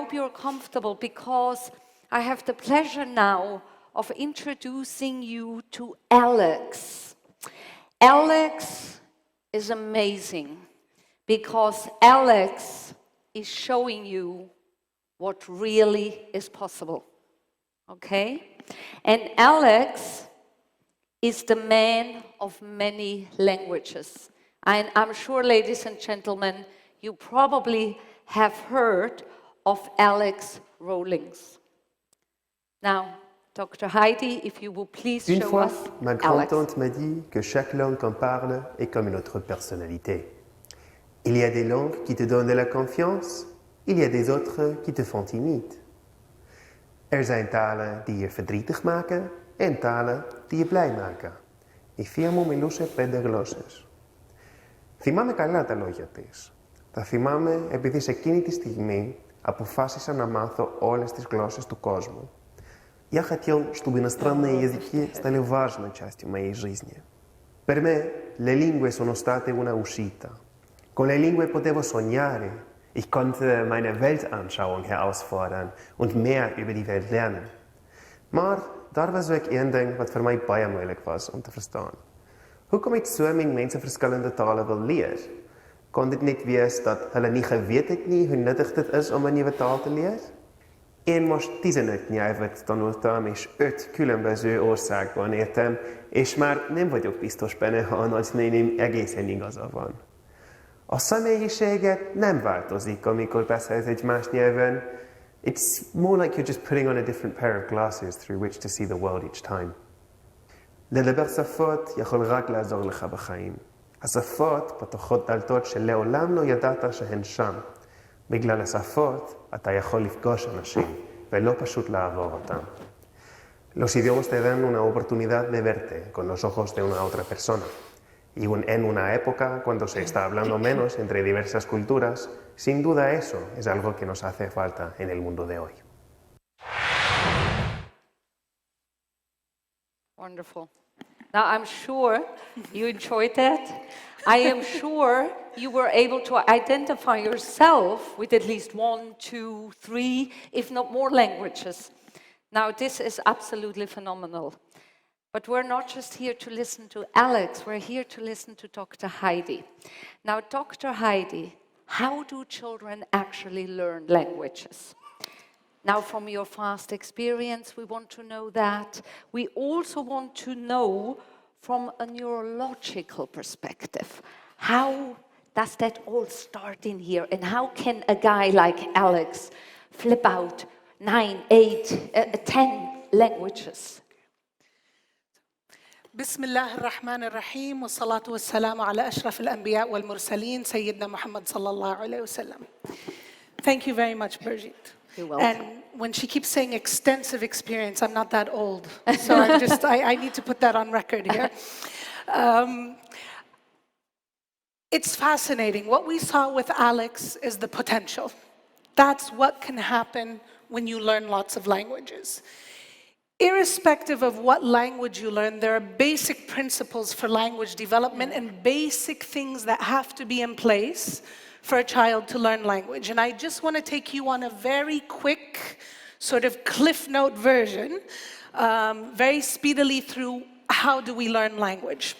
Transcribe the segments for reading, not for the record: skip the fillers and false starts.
hope you're comfortable because I have the pleasure now of introducing you to Alex. Alex is amazing because Alex is showing you what really is possible, okay? And Alex is the man of many languages. And I'm sure, ladies and gentlemen, you probably have heard of Alex Rawlings. Now, Dr. Heidi, if you will please Une show fois, us ma Alex. grand-tante m'a dit que chaque langue qu'on parle est comme une autre personnalité. Il y a des langues qui te donnent de la confiance, il y a des autres qui te font timide. Zijn talen die je verdrietig maken en talen die je blij maken. Η θεία μου μιλούσε 5 γλώσσες. Θυμάμαι καλά τα λόγια της. Τα θυμάμαι επειδή σε εκείνη τη στιγμή αποφάσισα να μάθω όλες τις γλώσσες του κόσμου. Я хотел, чтобы иностранные языки стали важной частью моей жизни. Per me, le lingue sono state una uscita. Con le lingue potevo sognare. Ich konnte meine Weltanschauung herausfordern und mehr über die Welt lernen. Maar daar was ook één ding wat vir my baie moeilik was om te verstaan. Hoekom het so min mense verskillende tale wil leer? Kon dit net wees dat hulle nie geweet het nie hoe nuttig dit is om 'n nuwe taal te leer? Én most 15 nyelvet tanultam, és 5 különböző országban éltem, és már nem vagyok biztos benne, ha a nagynéném egészen igaza van. A személyiséget nem változik, amikor beszélsz egy más nyelven. It's more like you're just putting on a different pair of glasses through which to see the world each time. לדבר שפות יכול רק לעזור לך בחיים. השפות פותחות דלתות שלעולם לא ידעת שהן שם. בגלל השפות אתה יכול לפגוש אנשים, ולא פשוט לעבור אותם. Los idiomas te dan una oportunidad de verte con los ojos de una otra persona. Y en una época cuando se está hablando menos entre diversas culturas, sin duda eso es algo que nos hace falta en el mundo de hoy. Wonderful. Now, I'm sure you enjoyed that. I am sure you were able to identify yourself with at least 1, 2, 3, if not more languages. Now, this is absolutely phenomenal. But we're not just here to listen to Alex, we're here to listen to Dr. Heidi. Now, Dr. Heidi, how do children actually learn languages? Now, from your past experience, we want to know that. We also want to know from a neurological perspective, how does that all start in here? And how can a guy like Alex flip out 9, 8, 10 languages? بسم الله الرحمن الرحيم والصلاة والسلام على أشرف الأنبياء والمرسلين سيدنا محمد صلى الله عليه وسلم. Thank you very much, Birgit. You're welcome. And when she keeps saying extensive experience, I'm not that old. So I need to put that on record here. It's fascinating. What we saw with Alex is the potential. That's what can happen when you learn lots of languages. Irrespective of what language you learn, there are basic principles for language development and basic things that have to be in place for a child to learn language. And I just want to take you on a very quick sort of cliff note version, very speedily through how do we learn language.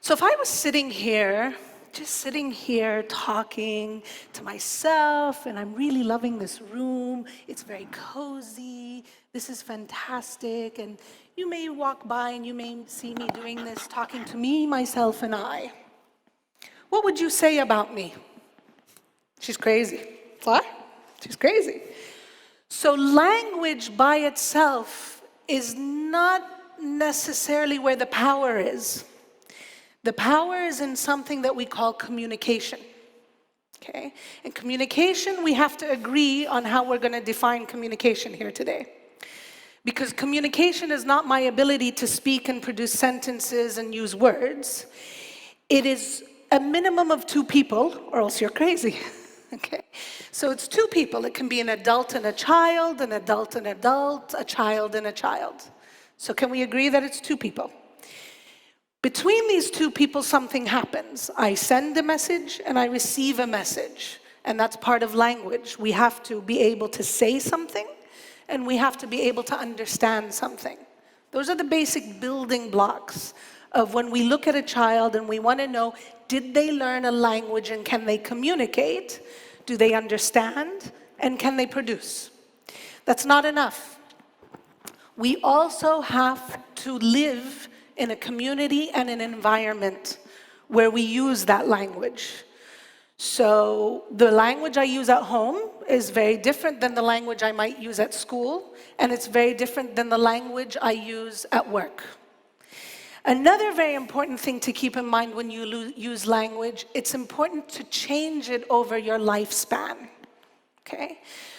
So if I was sitting here, just sitting here talking to myself, and I'm really loving this room, it's very cozy, this is fantastic, and you may walk by and you may see me doing this, talking to me, myself, and I. What would you say about me? She's crazy. What? She's crazy. So language by itself is not necessarily where the power is. The power is in something that we call communication. Okay? And communication, we have to agree on how we're going to define communication here today. Because communication is not my ability to speak and produce sentences and use words. It is a minimum of 2 people, or else you're crazy. Okay? So it's 2 people. It can be an adult and a child, an adult and adult, a child and a child. So can we agree that it's 2 people? Between these 2 people, something happens. I send a message and I receive a message. And that's part of language. We have to be able to say something, and we have to be able to understand something. Those are the basic building blocks of when we look at a child and we want to know, did they learn a language and can they communicate? Do they understand? And can they produce? That's not enough. We also have to live in a community and an environment where we use that language. So the language I use at home is very different than the language I might use at school, and it's very different than the language I use at work. Another very important thing to keep in mind when you use language, it's important to change it over your lifespan, okay?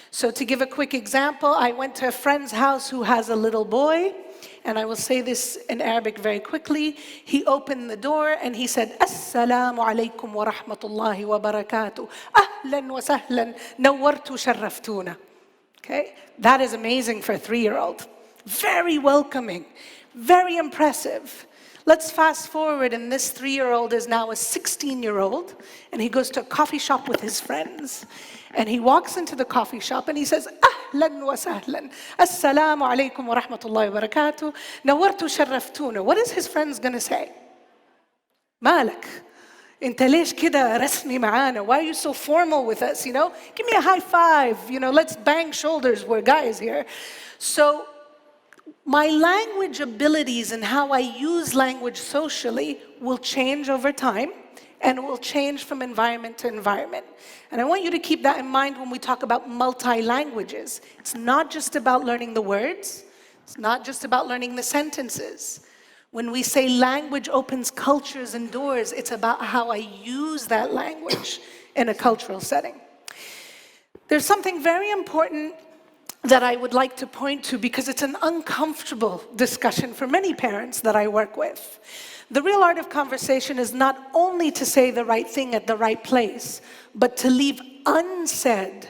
So to give a quick example, I went to a friend's house who has a little boy, and I will say this in Arabic very quickly. He opened the door and he said, Assalamu alaikum wa rahmatullahi wa barakatuh. Ahlan wa sahlan, nawartu sharraftuna. Okay? That is amazing for a 3-year-old. Very welcoming, very impressive. Let's fast forward, and this 3-year-old is now a 16-year-old, and he goes to a coffee shop with his friends. And he walks into the coffee shop and he says, Ahlan wa sahlan, Assalamu alaikum wa rahmatullahi wa barakatuh, nawartu sharraftuna. What is his friends going to say? Malak, inta leesh kida rasmi ma'ana? Why are you so formal with us, you know? Give me a high five, you know, let's bang shoulders, we're guys here. So my language abilities and how I use language socially will change over time, and it will change from environment to environment. And I want you to keep that in mind when we talk about multi-languages. It's not just about learning the words. It's not just about learning the sentences. When we say language opens cultures and doors, it's about how I use that language in a cultural setting. There's something very important that I would like to point to, because it's an uncomfortable discussion for many parents that I work with. The real art of conversation is not only to say the right thing at the right place, but to leave unsaid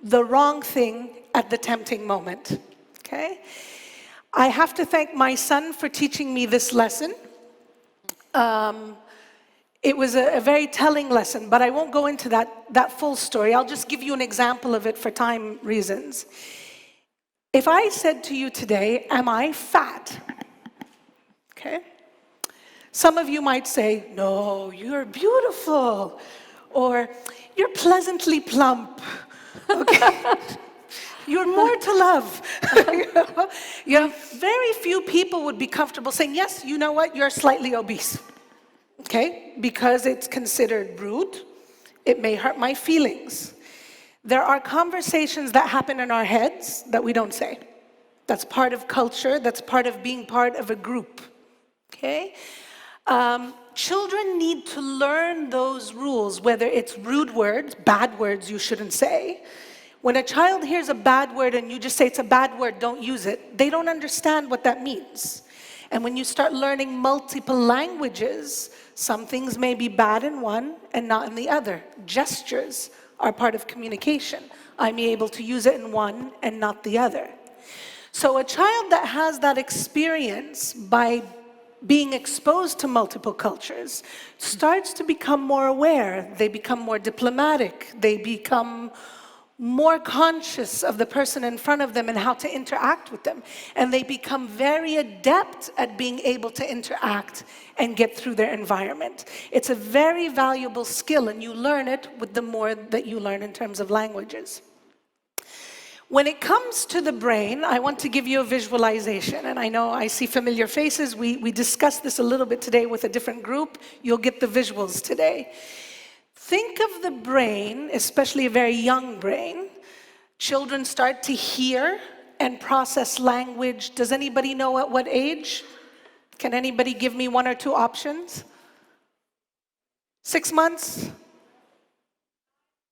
the wrong thing at the tempting moment, okay? I have to thank my son for teaching me this lesson. It was a very telling lesson, but I won't go into that full story. I'll just give you an example of it for time reasons. If I said to you today, am I fat? Okay? Some of you might say, no, you're beautiful, or you're pleasantly plump, okay? You're more to love. You know, very few people would be comfortable saying, yes, you know what, you're slightly obese, okay? Because it's considered rude, it may hurt my feelings. There are conversations that happen in our heads that we don't say. That's part of culture, that's part of being part of a group, okay? Children need to learn those rules, whether it's rude words, bad words you shouldn't say. When a child hears a bad word and you just say it's a bad word, don't use it, they don't understand what that means. And when you start learning multiple languages, some things may be bad in one and not in the other. Gestures are part of communication. I may be able to use it in one and not the other. So a child that has that experience by being exposed to multiple cultures starts to become more aware. They become more diplomatic. They become more conscious of the person in front of them and how to interact with them. And they become very adept at being able to interact and get through their environment. It's a very valuable skill, and you learn it with the more that you learn in terms of languages. When it comes to the brain, I want to give you a visualization, and I know I see familiar faces. We discussed this a little bit today with a different group. You'll get the visuals today. Think of the brain, especially a very young brain. Children start to hear and process language. Does anybody know at what age? Can anybody give me 1 or 2 options? 6 months?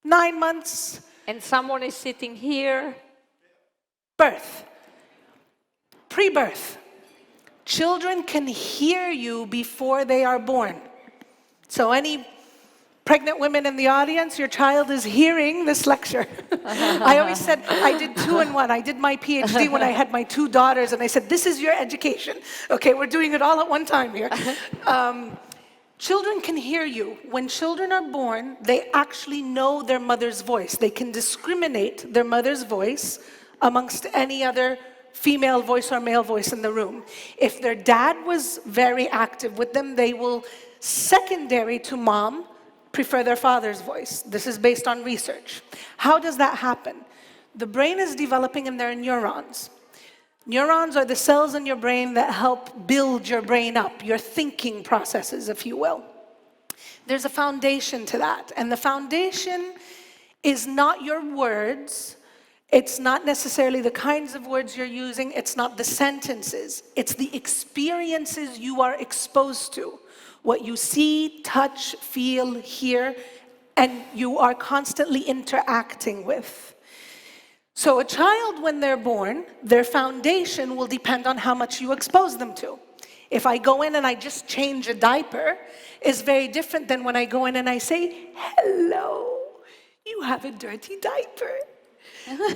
9 months? And someone is sitting here. Birth. Pre-birth. Children can hear you before they are born. So any pregnant women in the audience, your child is hearing this lecture. I always said, I did 2 in 1. I did my PhD when I had my 2 daughters, and I said, this is your education. Okay, we're doing it all at one time here. Children can hear you. When children are born, they actually know their mother's voice. They can discriminate their mother's voice amongst any other female voice or male voice in the room. If their dad was very active with them, they will, secondary to mom, prefer their father's voice. This is based on research. How does that happen? The brain is developing and there are neurons. Neurons are the cells in your brain that help build your brain up, your thinking processes, if you will. There's a foundation to that, and the foundation is not your words, it's not necessarily the kinds of words you're using, it's not the sentences, it's the experiences you are exposed to, what you see, touch, feel, hear, and you are constantly interacting with. So a child, when they're born, their foundation will depend on how much you expose them to. If I go in and I just change a diaper, it's very different than when I go in and I say, hello, you have a dirty diaper.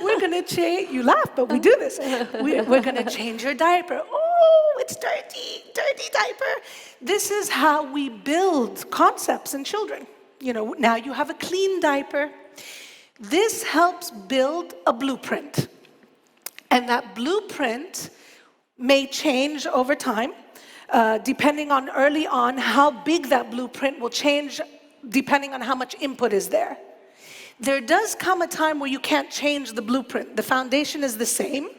We're gonna change, you laugh, but we do this. We're gonna change your diaper. Oh, it's dirty, dirty diaper. This is how we build concepts in children. You know, now you have a clean diaper. This helps build a blueprint. And that blueprint may change over time, depending on early on how big that blueprint will change, depending on how much input is there. There does come a time where you can't change the blueprint. The foundation is the same,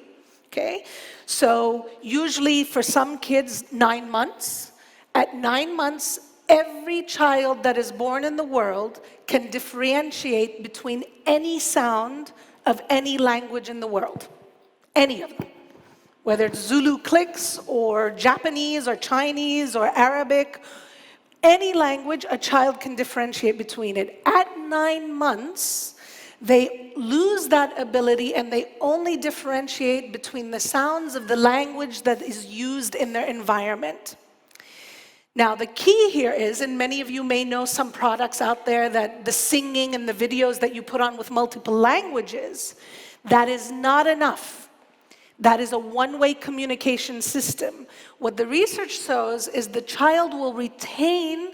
okay? So usually for some kids, 9 months. At 9 months, every child that is born in the world can differentiate between any sound of any language in the world. Any of them. Whether it's Zulu clicks or Japanese or Chinese or Arabic, any language, a child can differentiate between it. At 9 months, they lose that ability and they only differentiate between the sounds of the language that is used in their environment. Now, the key here is, and many of you may know some products out there that the singing and the videos that you put on with multiple languages, that is not enough. That is a one-way communication system. What the research shows is the child will retain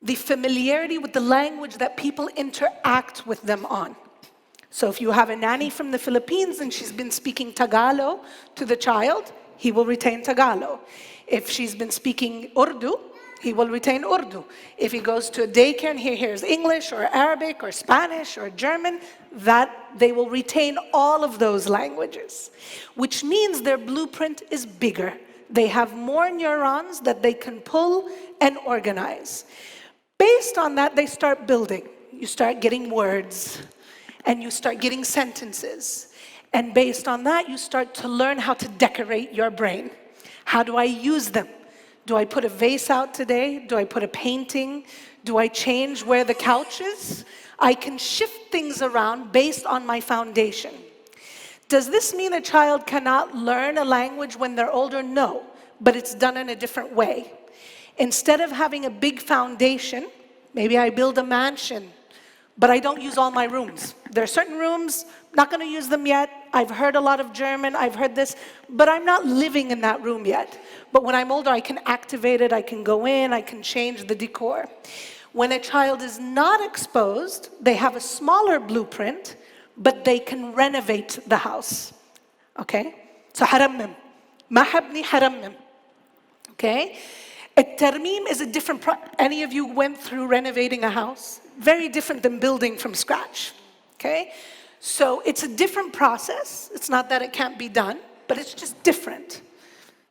the familiarity with the language that people interact with them on. So if you have a nanny from the Philippines and she's been speaking Tagalog to the child, he will retain Tagalog. If she's been speaking Urdu, he will retain Urdu. If he goes to a daycare and he hears English or Arabic or Spanish or German, that they will retain all of those languages, which means their blueprint is bigger. They have more neurons that they can pull and organize. Based on that, they start building. You start getting words, and you start getting sentences. And based on that, you start to learn how to decorate your brain. How do I use them? Do I put a vase out today? Do I put a painting? Do I change where the couch is? I can shift things around based on my foundation. Does this mean a child cannot learn a language when they're older? No, but it's done in a different way. Instead of having a big foundation, maybe I build a mansion, but I don't use all my rooms. There are certain rooms, not going to use them yet. I've heard a lot of German, I've heard this, but I'm not living in that room yet. But when I'm older, I can activate it, I can go in, I can change the decor. When a child is not exposed, they have a smaller blueprint, but they can renovate the house. Okay? So harammim. Ma habni harammim. Okay? At-tarmim is a different, any of you went through renovating a house? Very different than building from scratch. Okay? So it's a different process. It's not that it can't be done, but it's just different.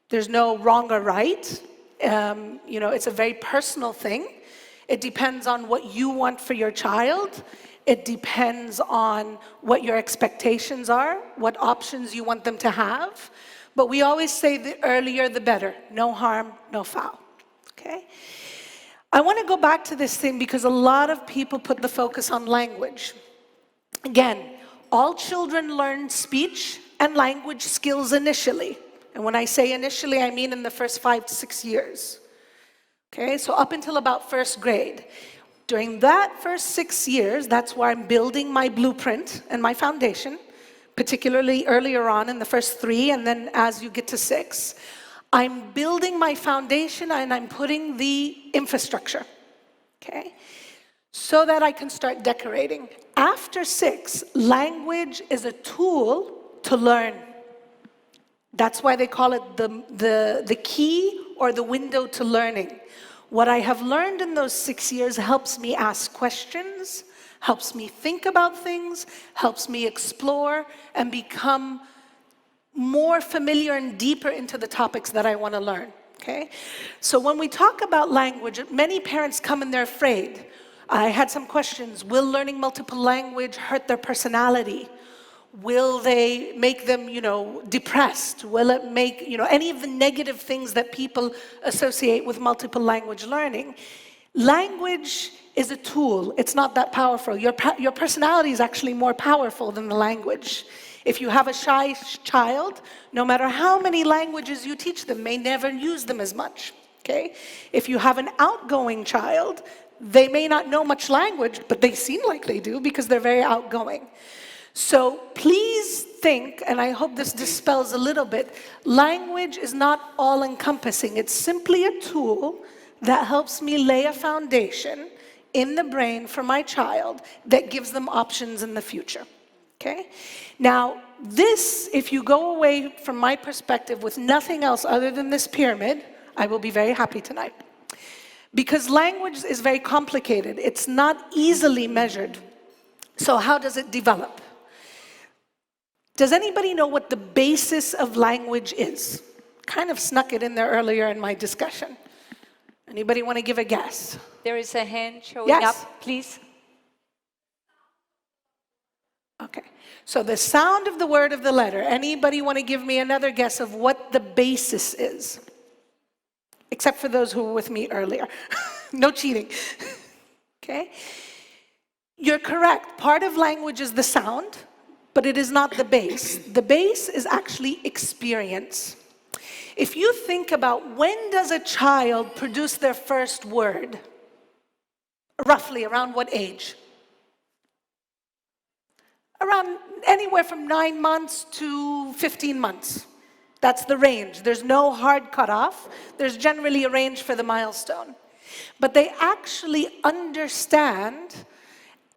There's no wrong or right. It's a very personal thing. It depends on what you want for your child. It depends on what your expectations are, what options you want them to have. But we always say the earlier the better. No harm, no foul. Okay? I want to go back to this thing because a lot of people put the focus on language. Again, all children learn speech and language skills initially. And when I say initially, I mean in the first 5 to 6 years. Okay, so up until about first grade. During that first 6 years, that's where I'm building my blueprint and my foundation, particularly earlier on in the first 3, and then as you get to 6. I'm building my foundation and I'm putting the infrastructure, okay? So that I can start decorating. After 6, language is a tool to learn. That's why they call it the key or the window to learning. What I have learned in those 6 years helps me ask questions, helps me think about things, helps me explore and become more familiar and deeper into the topics that I want to learn, okay? So when we talk about language, many parents come and they're afraid. I had some questions. Will learning multiple language hurt their personality? Will they make them, depressed? Will it make, any of the negative things that people associate with multiple language learning? Language is a tool. It's not that powerful. Your personality is actually more powerful than the language. If you have a shy child, no matter how many languages you teach them, may never use them as much, okay? If you have an outgoing child, they may not know much language, but they seem like they do because they're very outgoing. So please think, and I hope this dispels a little bit, language is not all-encompassing. It's simply a tool that helps me lay a foundation in the brain for my child that gives them options in the future, okay? Now, this, if you go away from my perspective with nothing else other than this pyramid, I will be very happy tonight. Because language is very complicated. It's not easily measured. So how does it develop? Does anybody know what the basis of language is? Kind of snuck it in there earlier in my discussion. Anybody want to give a guess? There is a hand showing Yes. up, please. Okay. So the sound of the word of the letter. Anybody want to give me another guess of what the basis is? Except for those who were with me earlier. No cheating. Okay? You're correct. Part of language is the sound, but it is not the base. The base is actually experience. If you think about when does a child produce their first word? Roughly, around what age? Around anywhere from 9 months to 15 months. That's the range. There's no hard cutoff. There's generally a range for the milestone. But they actually understand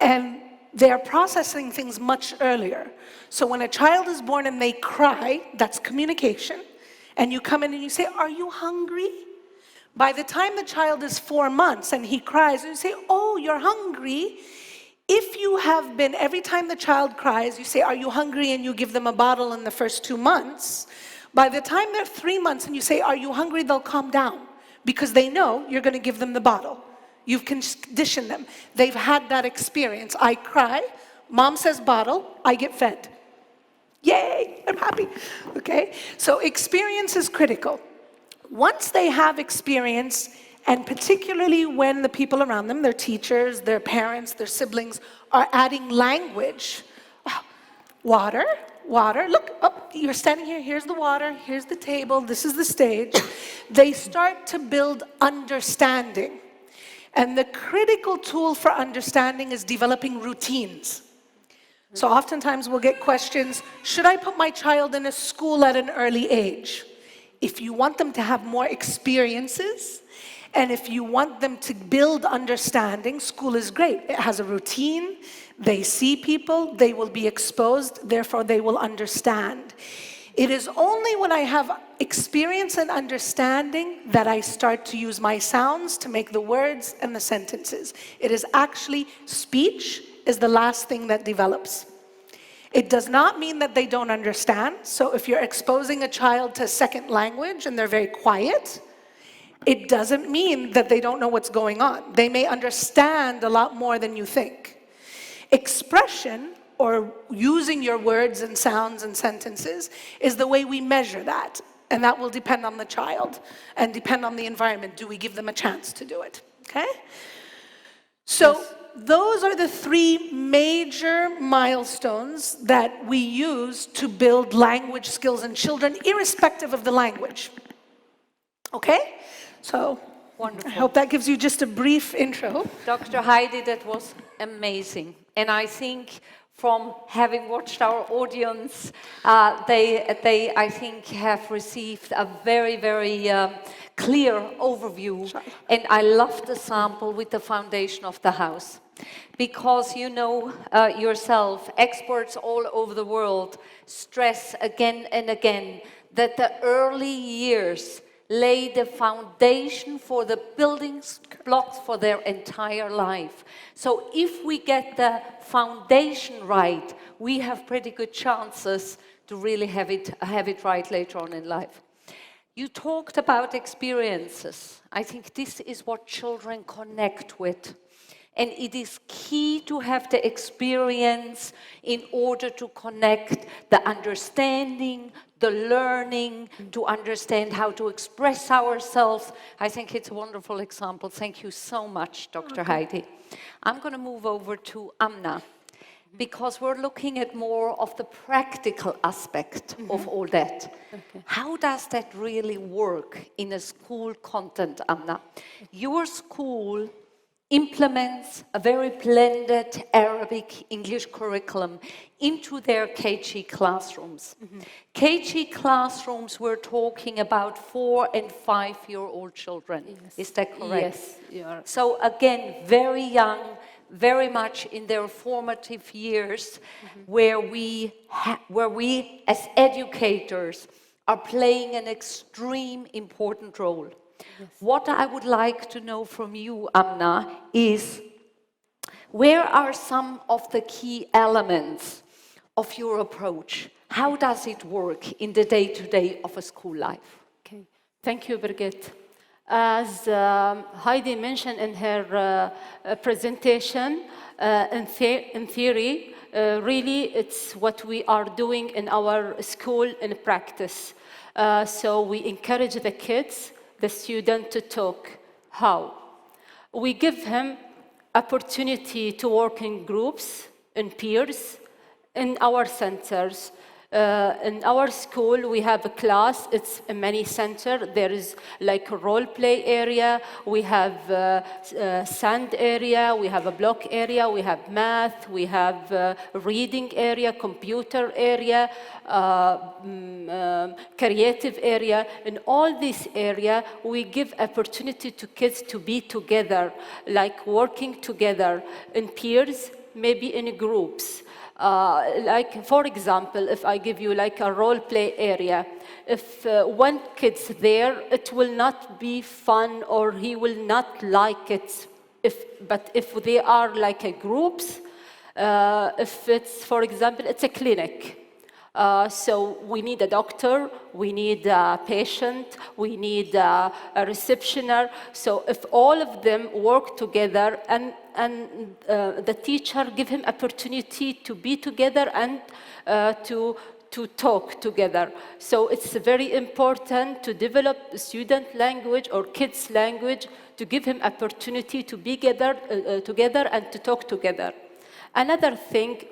and they're processing things much earlier. So when a child is born and they cry, that's communication. And you come in and you say, "Are you hungry?" By the time the child is 4 months and he cries, and you say, "Oh, you're hungry." If you have been, every time the child cries, you say, "Are you hungry?" and you give them a bottle in the first 2 months. By the time they're 3 months and you say, "Are you hungry?" they'll calm down because they know you're going to give them the bottle. You've conditioned them. They've had that experience. I cry, mom says bottle, I get fed. Yay, I'm happy. Okay? So experience is critical. Once they have experience, and particularly when the people around them, their teachers, their parents, their siblings, are adding language. Water, look, oh, you're standing here, here's the water, here's the table, this is the stage. They start to build understanding. And the critical tool for understanding is developing routines. So oftentimes we'll get questions, should I put my child in a school at an early age? If you want them to have more experiences, and if you want them to build understanding, school is great. It has a routine, they see people, they will be exposed, therefore they will understand. It is only when I have experience and understanding that I start to use my sounds to make the words and the sentences. It is actually, speech is the last thing that develops. It does not mean that they don't understand. So if you're exposing a child to a second language and they're very quiet, it doesn't mean that they don't know what's going on. They may understand a lot more than you think. Expression, or using your words and sounds and sentences, is the way we measure that. And that will depend on the child and depend on the environment. Do we give them a chance to do it? Okay? So those are the 3 major milestones that we use to build language skills in children, irrespective of the language. Okay? So Wonderful. I hope that gives you just a brief intro. Dr. Heidi, that was amazing. And I think from having watched our audience. They, I think, have received a very, very clear overview. And I love the sample with the foundation of the house. Because you know yourself, experts all over the world stress again and again that the early years lay the foundation for the building blocks for their entire life. So if we get the foundation right, we have pretty good chances to really have it right later on in life. You talked about experiences. I think this is what children connect with. And it is key to have the experience in order to connect the understanding, the learning, to understand how to express ourselves. I think it's a wonderful example. Thank you so much, Dr. Heidi. I'm going to move over to Amna, because we're looking at more of the practical aspect of all that. How does that really work in a school content, Amna? Your school implements a very blended Arabic-English curriculum into their KG classrooms. KG classrooms, we're talking about 4- and 5-year-old children. Yes. Is that correct? Yes, you are. So again, very young, very much in their formative years, where we as educators are playing an extreme important role. Yes. What I would like to know from you, Amna, is where are some of the key elements of your approach? How does it work in the day-to-day of a school life? Okay, thank you, Birgit. As Heidi mentioned in her presentation, in theory, really it's what we are doing in our school in practice. So we encourage the kids, the student to talk. How? We give him opportunity to work in groups, in peers, in our centers. In our school, we have a class, it's a mini center. There is like a role play area, we have a sand area, we have a block area, we have math, we have a reading area, computer area, creative area. In all this area, we give opportunity to kids to be together, like working together in peers, maybe in groups. Like, for example, if I give you like a role play area, if one kid's there, it will not be fun or he will not like it. But if they are like a groups, if it's, for example, it's a clinic. So we need a doctor, we need a patient, we need a receptioner. So if all of them work together and the teacher give him opportunity to be together and to talk together. So it's very important to develop student language or kids language to give him opportunity to be together and to talk together. Another thing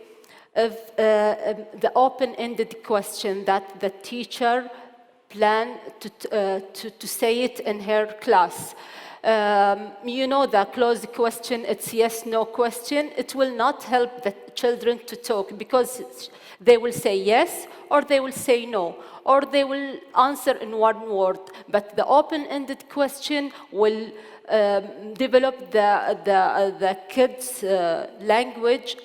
of the open-ended question that the teacher planned to say it in her class. You know, the closed question, it's yes, no question. It will not help the children to talk because they will say yes or they will say no, or they will answer in one word. But the open-ended question will develop the kids' language.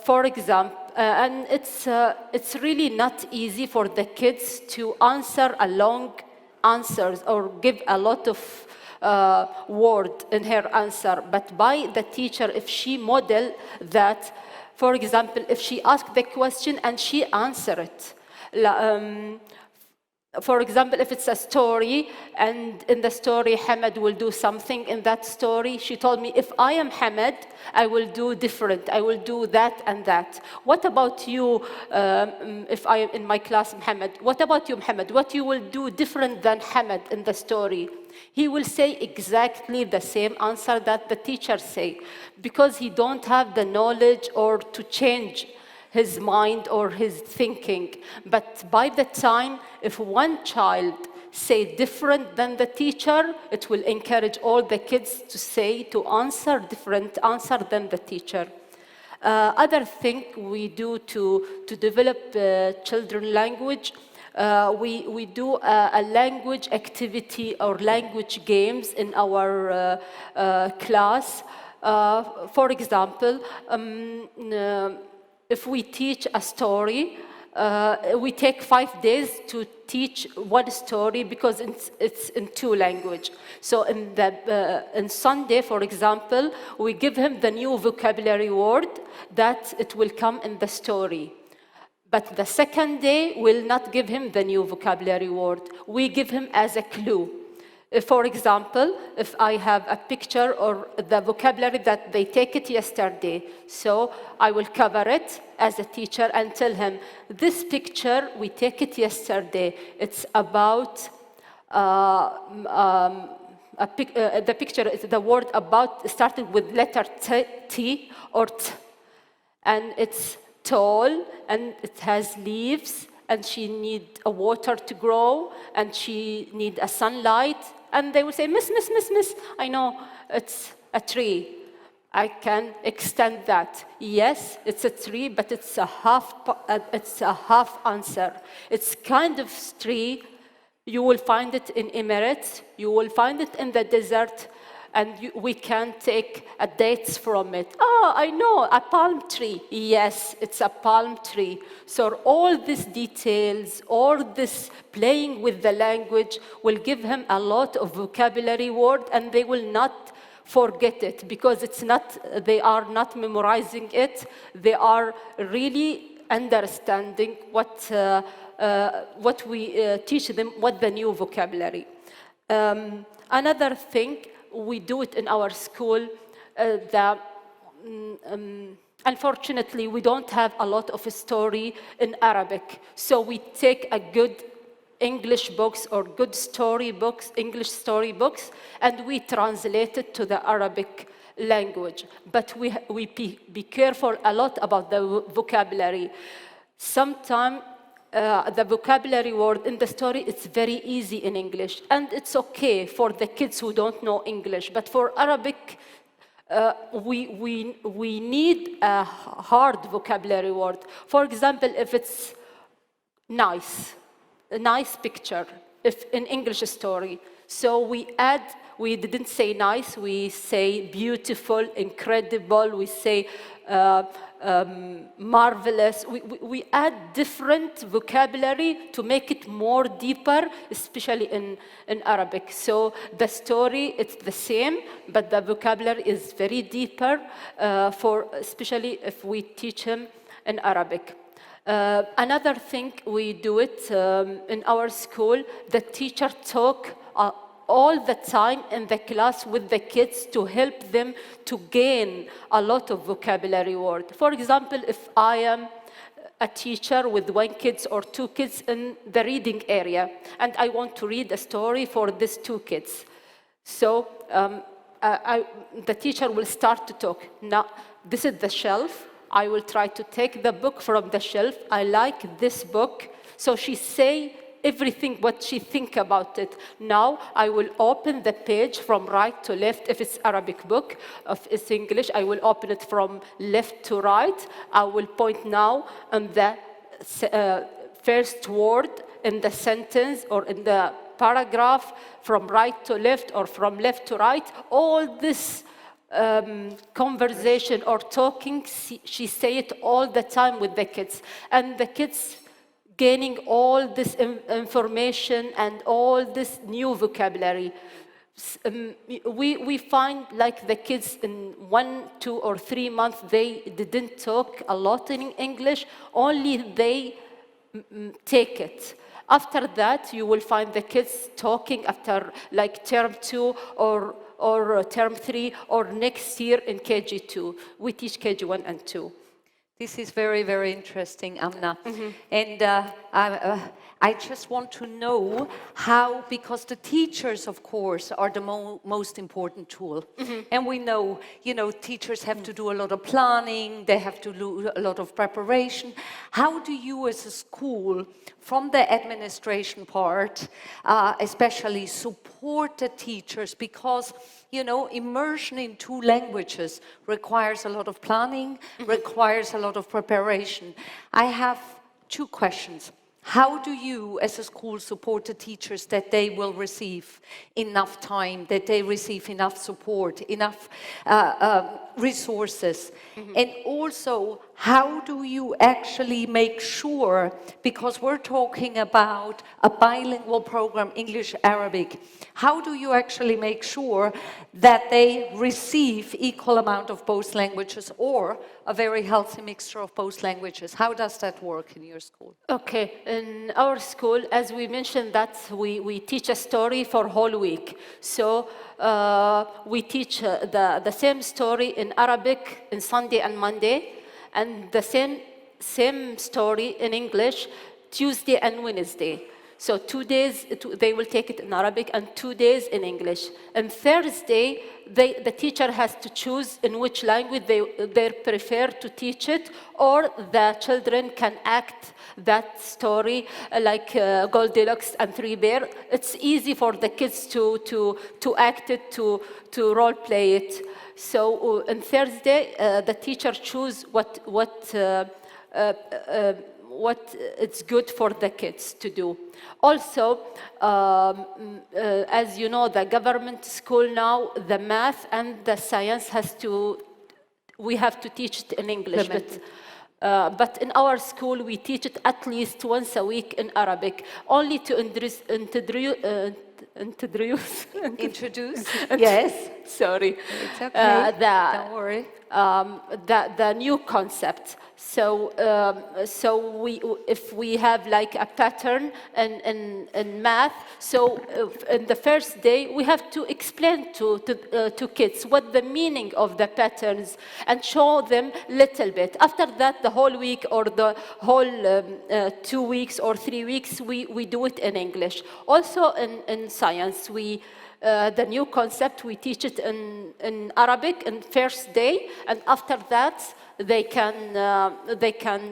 For example, and it's really not easy for the kids to answer a long answers or give a lot of word in her answer. But by the teacher, if she model that, for example, if she asked the question and she answer it. For example, if it's a story, and in the story, Hamad will do something in that story. She told me, if I am Hamad, I will do different. I will do that and that. What about you, if I am in my class, Hamad? What about you, Hamad? What you will do different than Hamad in the story? He will say exactly the same answer that the teacher say, because he don't have the knowledge or to change his mind or his thinking. But by the time, if one child say different than the teacher, it will encourage all the kids to say, to answer different answer than the teacher. Other thing we do to develop children language, we do a language activity or language games in our class. For example, if we teach a story, we take 5 days to teach one story because it's in 2 languages. So in Sunday, for example, we give him the new vocabulary word that it will come in the story. But the second day, we'll not give him the new vocabulary word. We give him as a clue. For example, if I have a picture or the vocabulary that they take it yesterday, so I will cover it as a teacher and tell him, this picture, we take it yesterday. It's about, the picture is the word about started with letter T or T. And it's tall, and it has leaves, and she needs a water to grow, and she needs a sunlight. And they will say, miss, I know it's a tree. I can extend that. Yes, it's a tree, but it's a half answer. It's kind of tree. You will find it in Emirates. You will find it in the desert. And we can take dates from it. Oh, I know, a palm tree. Yes, it's a palm tree. So all these details, all this playing with the language will give him a lot of vocabulary word, and they will not forget it because they are not memorizing it. They are really understanding what we teach them, what the new vocabulary. Another thing, we do it in our school. Unfortunately, we don't have a lot of story in Arabic. So we take a good English books or good story books, English story books, and we translate it to the Arabic language. But we be careful a lot about the vocabulary. Sometimes the vocabulary word in the story, it's very easy in English, and it's okay for the kids who don't know English. But for Arabic, we need a hard vocabulary word. For example, if it's nice, a nice picture, if in English story, so we didn't say nice, we say beautiful, incredible, we say marvelous. We add different vocabulary to make it more deeper, especially in Arabic. So the story, it's the same, but the vocabulary is very deeper, especially if we teach him in Arabic. Another thing, we do it in our school, the teacher talk all the time in the class with the kids to help them to gain a lot of vocabulary word. For example, if I am a teacher with 1 kid or 2 kids in the reading area, and I want to read a story for these 2 kids. So the teacher will start to talk. Now, this is the shelf. I will try to take the book from the shelf. I like this book. So she say everything what she think about it. Now I will open the page from right to left. If it's Arabic book, if it's English, I will open it from left to right. I will point now on the first word in the sentence or in the paragraph from right to left or from left to right. All this conversation or talking, she say it all the time with the kids. And the kids gaining all this information and all this new vocabulary. We find like the kids in 1, 2, or 3 months, they didn't talk a lot in English, only they take it. After that, you will find the kids talking after like term 2 or term 3 or next year in KG2. We teach KG1 and 2. This is very, very interesting, Amna. And I just want to know how, because the teachers, of course, are the most important tool. And we know, teachers have to do a lot of planning, they have to do a lot of preparation. How do you as a school, from the administration part, especially support the teachers? Because, immersion in 2 languages requires a lot of planning, requires a lot of preparation. I have 2 questions. How do you, as a school, support the teachers that they will receive enough time, that they receive enough support, enough resources? And also, how do you actually make sure, because we're talking about a bilingual program, English-Arabic, how do you actually make sure that they receive equal amount of both languages or a very healthy mixture of both languages? How does that work in your school? Okay, in our school, as we mentioned, that we teach a story for whole week. So we teach the same story in Arabic in Sunday and Monday, and the same story in English Tuesday and Wednesday. So 2 days, they will take it in Arabic and 2 days in English. And Thursday, the teacher has to choose in which language they prefer to teach it, or the children can act that story like Goldilocks and Three Bears. It's easy for the kids to act it, to role play it. So on Thursday, the teacher choose what it's good for the kids to do. Also, as you know, the government school now, the math and the science we have to teach it in English. But in our school, we teach it at least once a week in Arabic, only to introduce. Yes. Sorry. It's okay. Don't worry. The new concept. So if we have like a pattern in math, so in the first day we have to explain to kids what the meaning of the patterns and show them little bit. After that, the whole week or the whole 2 weeks or 3 weeks, we do it in English. Also in science, the new concept, we teach it in Arabic in first day, and after that they can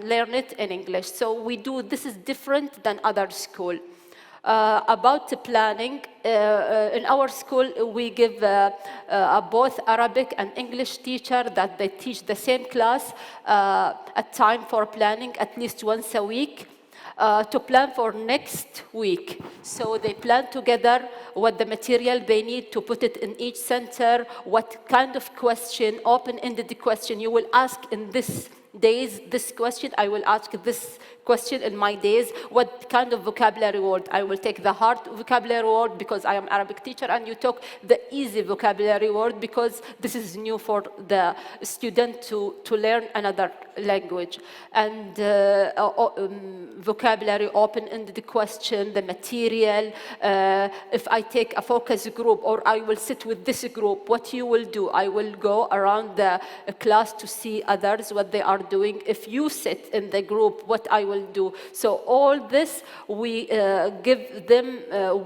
learn it in English. So this is different than other school. About the planning, in our school we give both Arabic and English teacher that they teach the same class a time for planning at least once a week. To plan for next week. So they plan together what the material they need to put it in each center, what kind of question, open-ended question you will ask in this days, this question, I will ask this question in my days, what kind of vocabulary word. I will take the hard vocabulary word because I am Arabic teacher, and you took the easy vocabulary word because this is new for the student to learn another language. And vocabulary, open-ended question, the material. If I take a focus group or I will sit with this group, what you will do, I will go around the class to see others, what they are doing. If you sit in the group, what I will do. So all this, we give them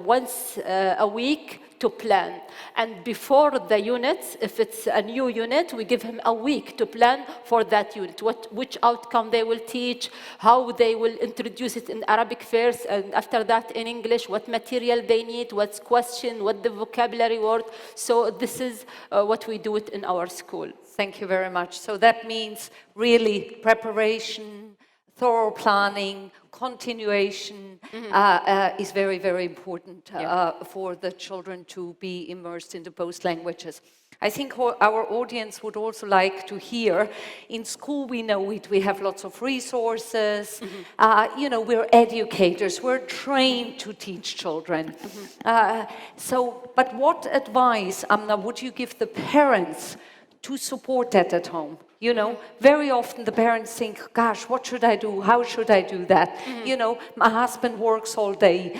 once a week to plan. And before the units, if it's a new unit, we give him a week to plan for that unit, which outcome they will teach, how they will introduce it in Arabic first, and after that in English, what material they need, what's question, what the vocabulary word. So this is what we do it in our school. Thank you very much. So that means really preparation, thorough planning, continuation is very, very important for the children to be immersed in the both languages. I think our audience would also like to hear, in school we know it, we have lots of resources, we're educators, we're trained to teach children. But what advice, Amna, would you give the parents to support that at home? Very often the parents think, gosh, what should I do? How should I do that? My husband works all day.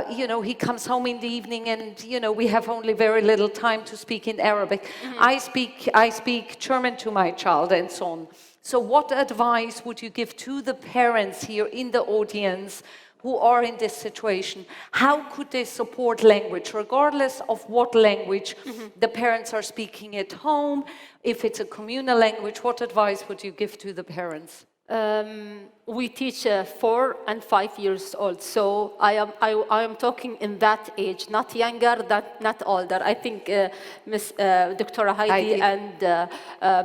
He comes home in the evening and, we have only very little time to speak in Arabic. I speak German to my child and so on. So what advice would you give to the parents here in the audience who are in this situation? How could they support language, regardless of what language the parents are speaking at home? If it's a communal language, what advice would you give to the parents? We teach 4 and 5 years old, so I am talking in that age, not younger, not older. I think Miss Dr. Heidi and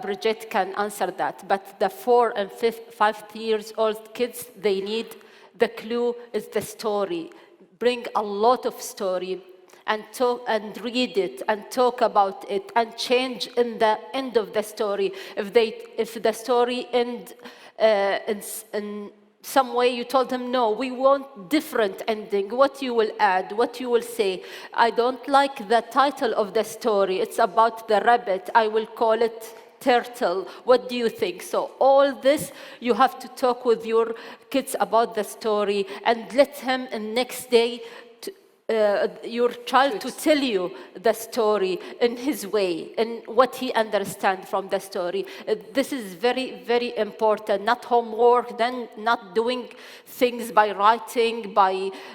Birgit can answer that. But the 4 and 5 years old kids, they need the clue is the story. Bring a lot of story and talk and read it and talk about it and change in the end of the story. If the story end in some way you told them, no, we want different ending, what you will add, what you will say. I don't like the title of the story. It's about the rabbit. I will call it turtle. What do you think? So all this, you have to talk with your kids about the story and let him the next day your child to tell you the story in his way and what he understands from the story. This is very, very important. Not homework, then not doing things by writing,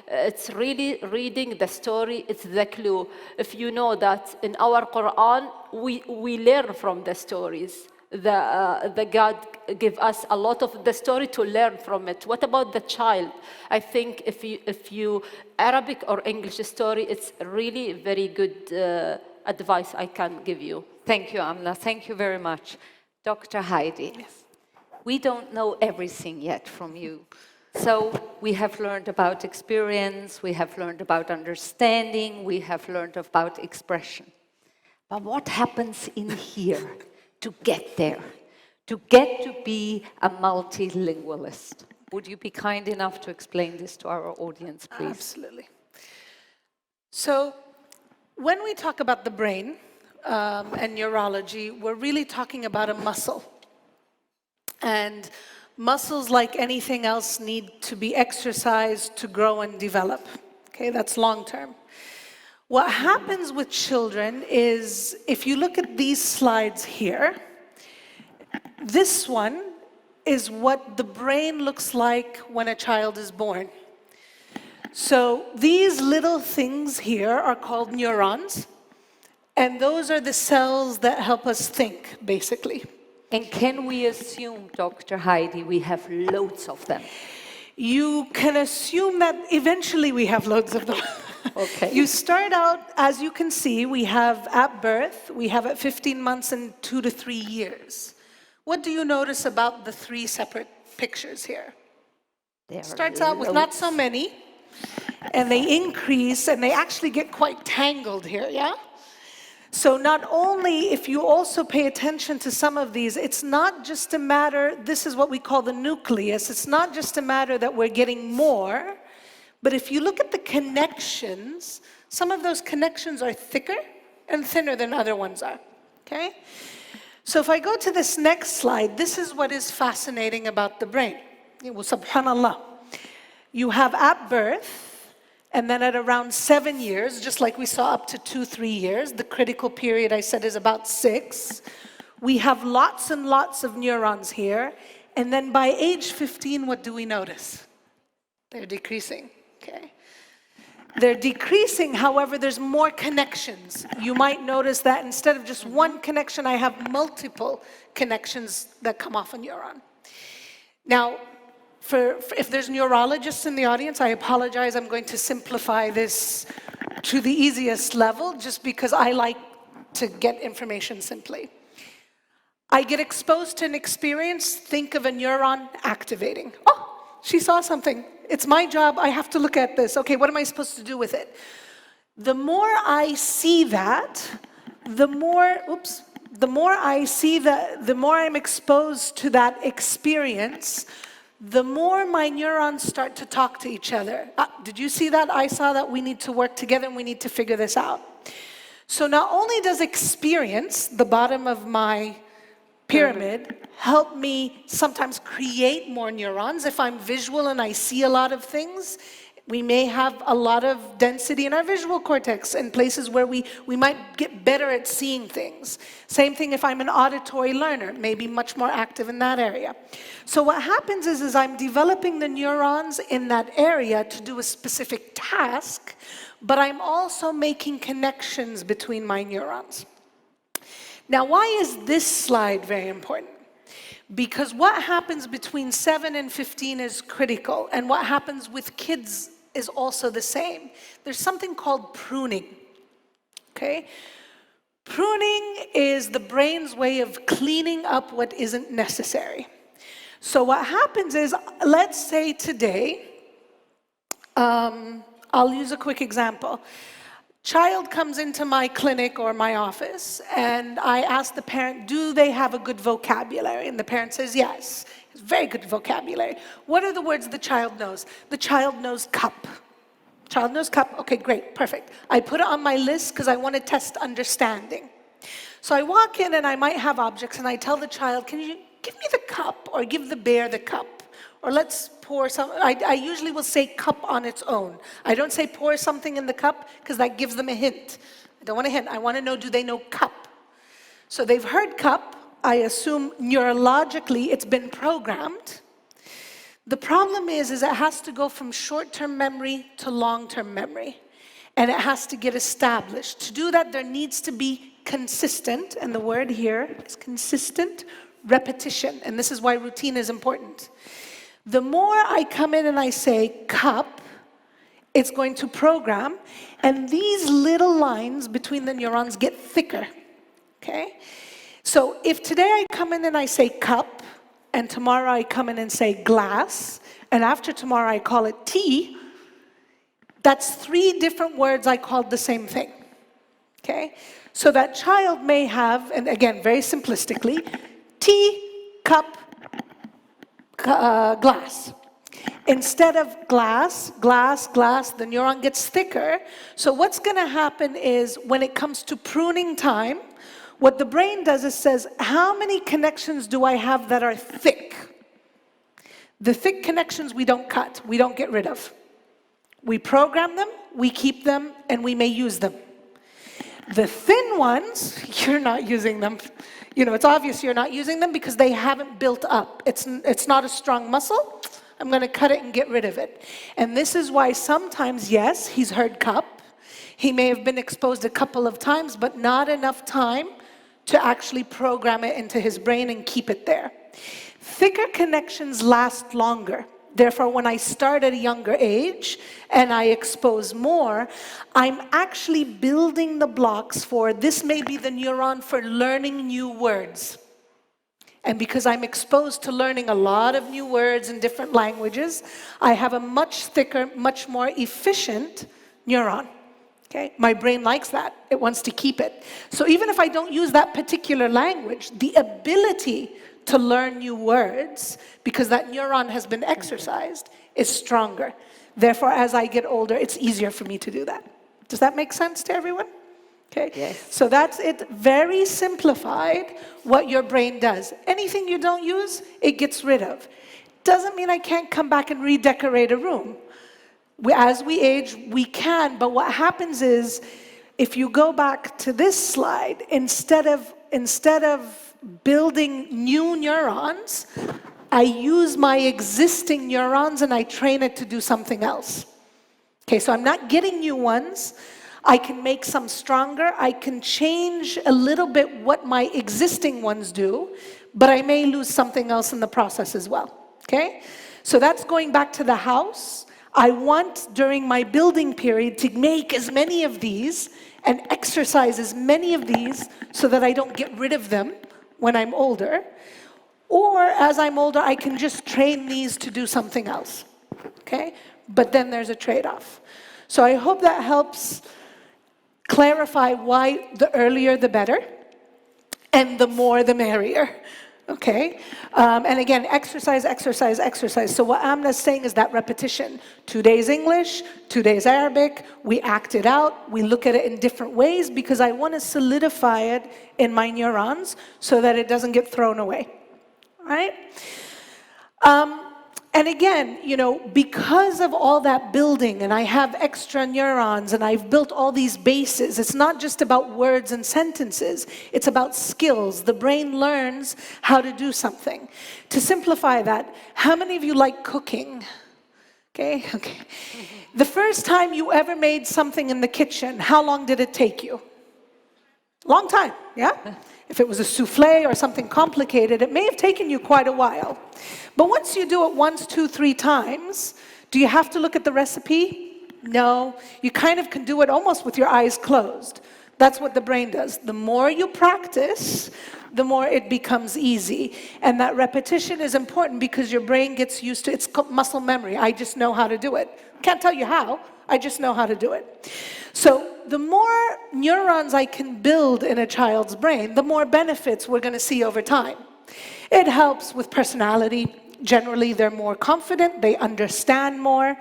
it's really reading the story. It's the clue. If you know that in our Quran, we learn from the stories. The God give us a lot of the story to learn from it. What about the child? I think if you Arabic or English story, it's really very good advice I can give you. Thank you, Amna. Thank you very much. Dr. Heidi, yes. We don't know everything yet from you. So we have learned about experience, we have learned about understanding, we have learned about expression. But what happens in here to get there, to get to be a multilingualist? Would you be kind enough to explain this to our audience, please? Absolutely. So when we talk about the brain and neurology, we're really talking about a muscle. And muscles, like anything else, need to be exercised to grow and develop. Okay, that's long term. What happens with children is, if you look at these slides here, this one is what the brain looks like when a child is born. So these little things here are called neurons, and those are the cells that help us think, basically. And can we assume, Dr. Heidi, we have loads of them? You can assume that eventually we have loads of them. Okay. You start out, as you can see, we have at birth, we have at 15 months and 2 to 3 years. What do you notice about the 3 separate pictures here? It starts out with not so many, and they increase, and they actually get quite tangled here, yeah? So not only, if you also pay attention to some of these, it's not just a matter, this is what we call the nucleus, it's not just a matter that we're getting more, but if you look at the connections, some of those connections are thicker and thinner than other ones are, okay? So if I go to this next slide, this is what is fascinating about the brain. Well, subhanallah. You have at birth, and then at around 7 years, just like we saw up to 2-3 years, the critical period I said is about 6, we have lots and lots of neurons here, and then by age 15, what do we notice? They're decreasing, okay? They're decreasing, however, there's more connections. You might notice that instead of just one connection, I have multiple connections that come off a neuron. Now, if there's neurologists in the audience, I apologize, I'm going to simplify this to the easiest level, just because I like to get information simply. I get exposed to an experience, think of a neuron activating. Oh, she saw something. It's my job, I have to look at this. Okay, what am I supposed to do with it? The more I see that, the more I'm exposed to that experience, the more my neurons start to talk to each other. Did you see that? I saw that. We need to work together and we need to figure this out. So not only does experience, the bottom of my pyramid, help me sometimes create more neurons. If I'm visual and I see a lot of things, We may have a lot of density in our visual cortex and places where we might get better at seeing things. Same thing if I'm an auditory learner, maybe much more active in that area. So what happens is I'm developing the neurons in that area to do a specific task, but I'm also making connections between my neurons. Now, why is this slide very important? Because what happens between 7 and 15 is critical, and what happens with kids is also the same. There's something called pruning, okay? Pruning is the brain's way of cleaning up what isn't necessary. So what happens is, let's say today, I'll use a quick example. Child comes into my clinic or my office, and I ask the parent, do they have a good vocabulary? And the parent says, yes, it's very good vocabulary. What are the words the child knows? The child knows cup. Child knows cup, okay, great, perfect. I put it on my list because I want to test understanding. So I walk in and I might have objects, and I tell the child, can you give me the cup, or give the bear the cup? Or let's pour some, I usually will say cup on its own. I don't say pour something in the cup, because that gives them a hint. I don't want a hint, I want to know, do they know cup? So they've heard cup, I assume neurologically it's been programmed. The problem is it has to go from short-term memory to long-term memory. And it has to get established. To do that, there needs to be consistent, and the word here is consistent repetition. And this is why routine is important. The more I come in and I say cup, it's going to program, and these little lines between the neurons get thicker, okay? So if today I come in and I say cup, and tomorrow I come in and say glass, and after tomorrow I call it tea, that's 3 different words I called the same thing, okay? So that child may have, and again, very simplistically, tea, cup, glass. Instead of glass, glass, glass, the neuron gets thicker. So what's going to happen is when it comes to pruning time, what the brain does is says, how many connections do I have that are thick? The thick connections we don't cut, we don't get rid of. We program them, we keep them, and we may use them. The thin ones, you're not using them. You know, it's obvious you're not using them because they haven't built up. It's not a strong muscle. I'm going to cut it and get rid of it. And this is why sometimes, yes, he's heard cup. He may have been exposed a couple of times, but not enough time to actually program it into his brain and keep it there. Thicker connections last longer. Therefore, when I start at a younger age and I expose more, I'm actually building the blocks for this may be the neuron for learning new words. And because I'm exposed to learning a lot of new words in different languages, I have a much thicker, much more efficient neuron. Okay? My brain likes that. It wants to keep it. So even if I don't use that particular language, the ability to learn new words, because that neuron has been exercised, is stronger. Therefore, as I get older, it's easier for me to do that. Does that make sense to everyone? Okay. Yes. So that's it, very simplified, what your brain does. Anything you don't use, it gets rid of. Doesn't mean I can't come back and redecorate a room. As we age, we can, but what happens is, if you go back to this slide, instead of building new neurons, I use my existing neurons and I train it to do something else. Okay, so I'm not getting new ones. I can make some stronger. I can change a little bit what my existing ones do, but I may lose something else in the process as well. Okay? So that's going back to the house. I want, during my building period, to make as many of these and exercise as many of these so that I don't get rid of them when I'm older. Or as I'm older, I can just train these to do something else. Okay? But then there's a trade-off. So I hope that helps clarify why the earlier the better, and the more the merrier. Okay? And again, exercise, exercise, exercise. So what Amna's saying is that repetition. 2 days English, 2 days Arabic, we act it out, we look at it in different ways because I want to solidify it in my neurons so that it doesn't get thrown away. Right? And again, you know, because of all that building, and I have extra neurons, and I've built all these bases, it's not just about words and sentences, it's about skills. The brain learns how to do something. To simplify that, how many of you like cooking? Okay. The first time you ever made something in the kitchen, how long did it take you? Long time, yeah? If it was a souffle or something complicated, it may have taken you quite a while. But once you do it once, 2, 3 times, do you have to look at the recipe? No. You kind of can do it almost with your eyes closed. That's what the brain does. The more you practice, the more it becomes easy. And that repetition is important because your brain gets used to it. It's called muscle memory. I just know how to do it. Can't tell you how, I just know how to do it. So the more neurons I can build in a child's brain, the more benefits we're going to see over time. It helps with personality. Generally, they're more confident, they understand more.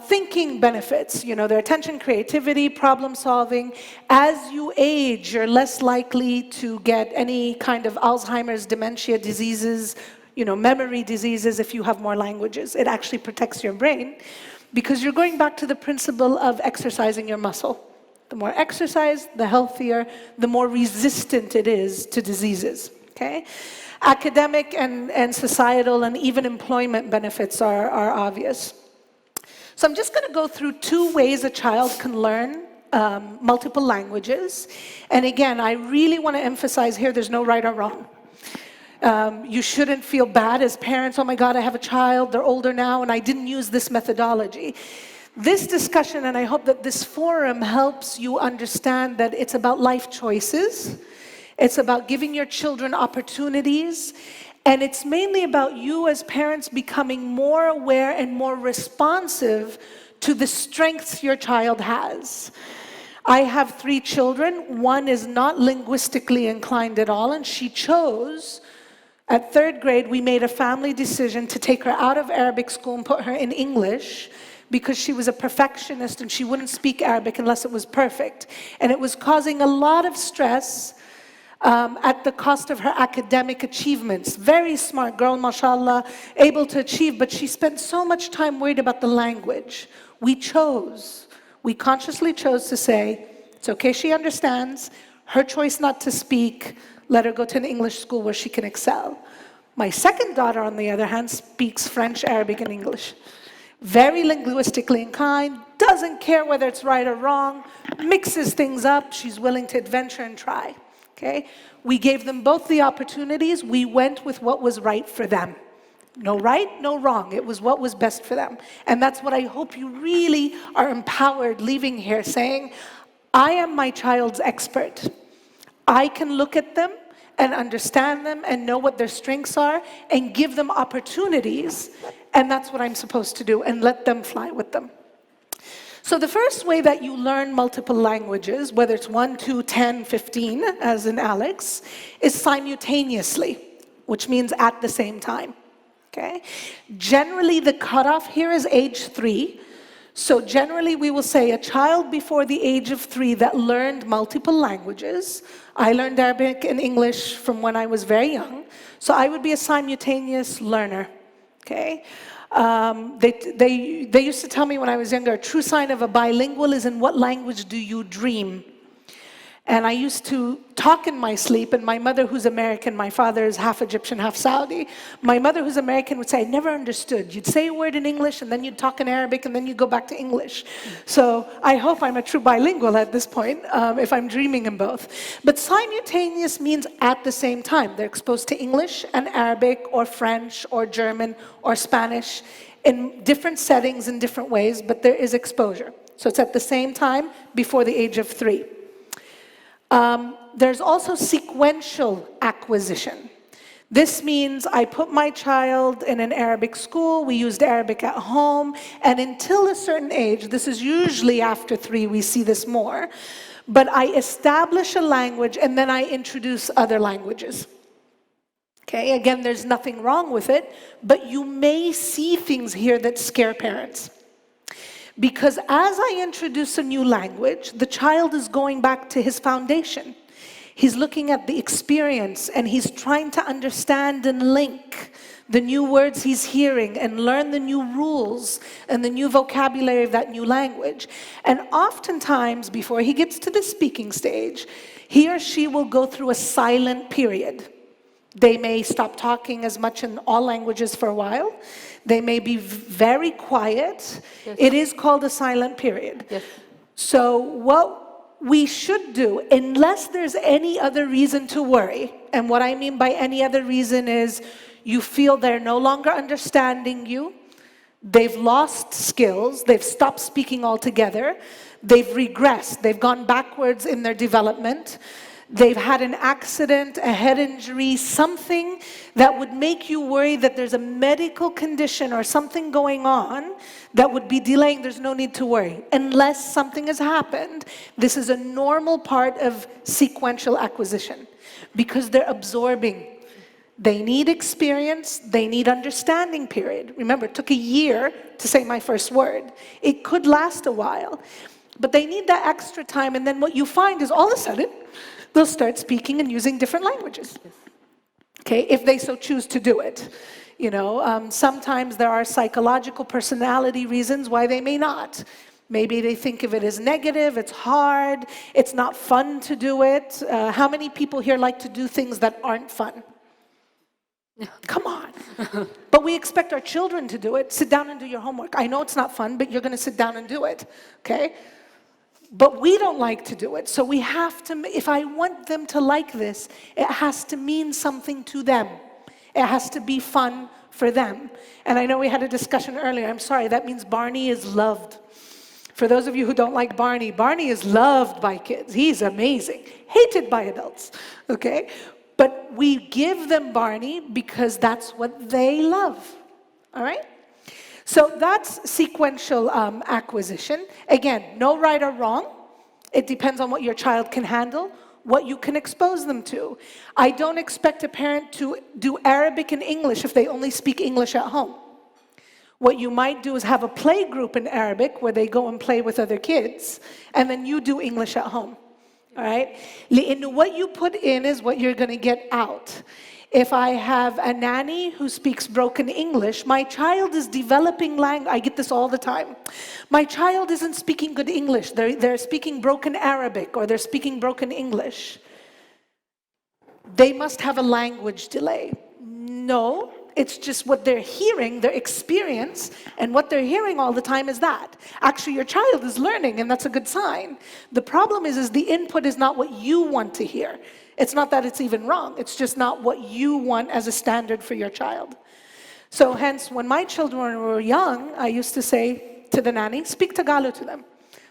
Thinking benefits, you know, their attention, creativity, problem solving. As you age, you're less likely to get any kind of Alzheimer's, dementia diseases, you know, memory diseases if you have more languages. It actually protects your brain because you're going back to the principle of exercising your muscle. The more exercise, the healthier, the more resistant it is to diseases, okay? Academic and societal and even employment benefits are obvious. So I'm just going to go through 2 ways a child can learn multiple languages. And again, I really want to emphasize here there's no right or wrong. You shouldn't feel bad as parents, oh my God, I have a child, they're older now, and I didn't use this methodology. This discussion, and I hope that this forum helps you understand that it's about life choices. It's about giving your children opportunities, and it's mainly about you as parents becoming more aware and more responsive to the strengths your child has. I have 3 children. One is not linguistically inclined at all, and she chose, at 3rd grade, we made a family decision to take her out of Arabic school and put her in English because she was a perfectionist and she wouldn't speak Arabic unless it was perfect. And it was causing a lot of stress at the cost of her academic achievements. Very smart girl, mashallah, able to achieve, but she spent so much time worried about the language. We consciously chose to say, it's okay, she understands, her choice not to speak, let her go to an English school where she can excel. My second daughter, on the other hand, speaks French, Arabic, and English. Very linguistically inclined, doesn't care whether it's right or wrong, mixes things up, she's willing to adventure and try. Okay? We gave them both the opportunities. We went with what was right for them. No right, no wrong. It was what was best for them. And that's what I hope you really are empowered leaving here saying, I am my child's expert. I can look at them and understand them and know what their strengths are and give them opportunities. And that's what I'm supposed to do and let them fly with them. So the first way that you learn multiple languages, whether it's 1, 2, 10, 15, as in Alex, is simultaneously, which means at the same time, okay? Generally, the cutoff here is age 3. So generally, we will say a child before the age of 3 that learned multiple languages. I learned Arabic and English from when I was very young. So I would be a simultaneous learner, okay? They used to tell me when I was younger, a true sign of a bilingual is in what language do you dream? And I used to talk in my sleep, and my mother, who's American, my father is half Egyptian, half Saudi. My mother, who's American, would say, I never understood. You'd say a word in English, and then you'd talk in Arabic, and then you'd go back to English. So I hope I'm a true bilingual at this point, if I'm dreaming in both. But simultaneous means at the same time. They're exposed to English and Arabic, or French, or German, or Spanish, in different settings, in different ways, but there is exposure. So it's at the same time before the age of 3. There's also sequential acquisition. This means I put my child in an Arabic school, we used Arabic at home, and until a certain age, this is usually after 3, we see this more, but I establish a language and then I introduce other languages. Okay, again, there's nothing wrong with it, but you may see things here that scare parents. Because as I introduce a new language, the child is going back to his foundation. He's looking at the experience and he's trying to understand and link the new words he's hearing and learn the new rules and the new vocabulary of that new language. And oftentimes, before he gets to the speaking stage, he or she will go through a silent period. They may stop talking as much in all languages for a while. They may be very quiet. Yes. It is called a silent period. Yes. So what we should do, unless there's any other reason to worry, and what I mean by any other reason is you feel they're no longer understanding you, they've lost skills, they've stopped speaking altogether, they've regressed, they've gone backwards in their development, they've had an accident, a head injury, something that would make you worry that there's a medical condition or something going on that would be delaying, there's no need to worry. Unless something has happened, this is a normal part of sequential acquisition because they're absorbing. They need experience, they need understanding period. Remember, it took a year to say my first word. It could last a while, but they need that extra time, and then what you find is all of a sudden, they'll start speaking and using different languages. Okay, if they so choose to do it. You know, sometimes there are psychological personality reasons why they may not. Maybe they think of it as negative, it's hard, it's not fun to do it. How many people here like to do things that aren't fun? Come on. But we expect our children to do it. Sit down and do your homework. I know it's not fun, but you're going to sit down and do it. Okay? But we don't like to do it. So we have to, if I want them to like this, it has to mean something to them. It has to be fun for them. And I know we had a discussion earlier. I'm sorry, that means Barney is loved. For those of you who don't like Barney, Barney is loved by kids. He's amazing. Hated by adults. Okay? But we give them Barney because that's what they love. All right? So that's sequential acquisition. Again, no right or wrong. It depends on what your child can handle, what you can expose them to. I don't expect a parent to do Arabic and English if they only speak English at home. What you might do is have a play group in Arabic where they go and play with other kids, and then you do English at home. All right? What you put in is what you're going to get out. If I have a nanny who speaks broken English, my child is developing language. I get this all the time. My child isn't speaking good English. They're speaking broken Arabic or they're speaking broken English. They must have a language delay. No, it's just what they're hearing, their experience, and what they're hearing all the time is that. Actually, your child is learning, and that's a good sign. The problem is the input is not what you want to hear. It's not that it's even wrong. It's just not what you want as a standard for your child. So hence, when my children were young, I used to say to the nanny, speak Tagalog to them.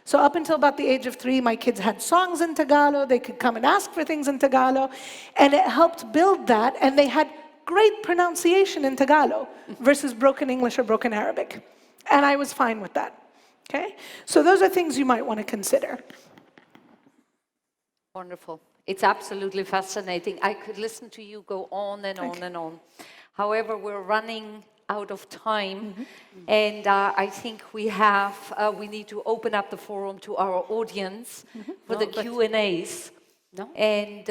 So up until about the age of 3, my kids had songs in Tagalog. They could come and ask for things in Tagalog. And it helped build that. And they had great pronunciation in Tagalog versus broken English or broken Arabic. And I was fine with that. Okay? So those are things you might want to consider. Wonderful. It's absolutely fascinating. I could listen to you go on and on and on. However, we're running out of time, and I think we need to open up the forum to our audience for the Q&As. And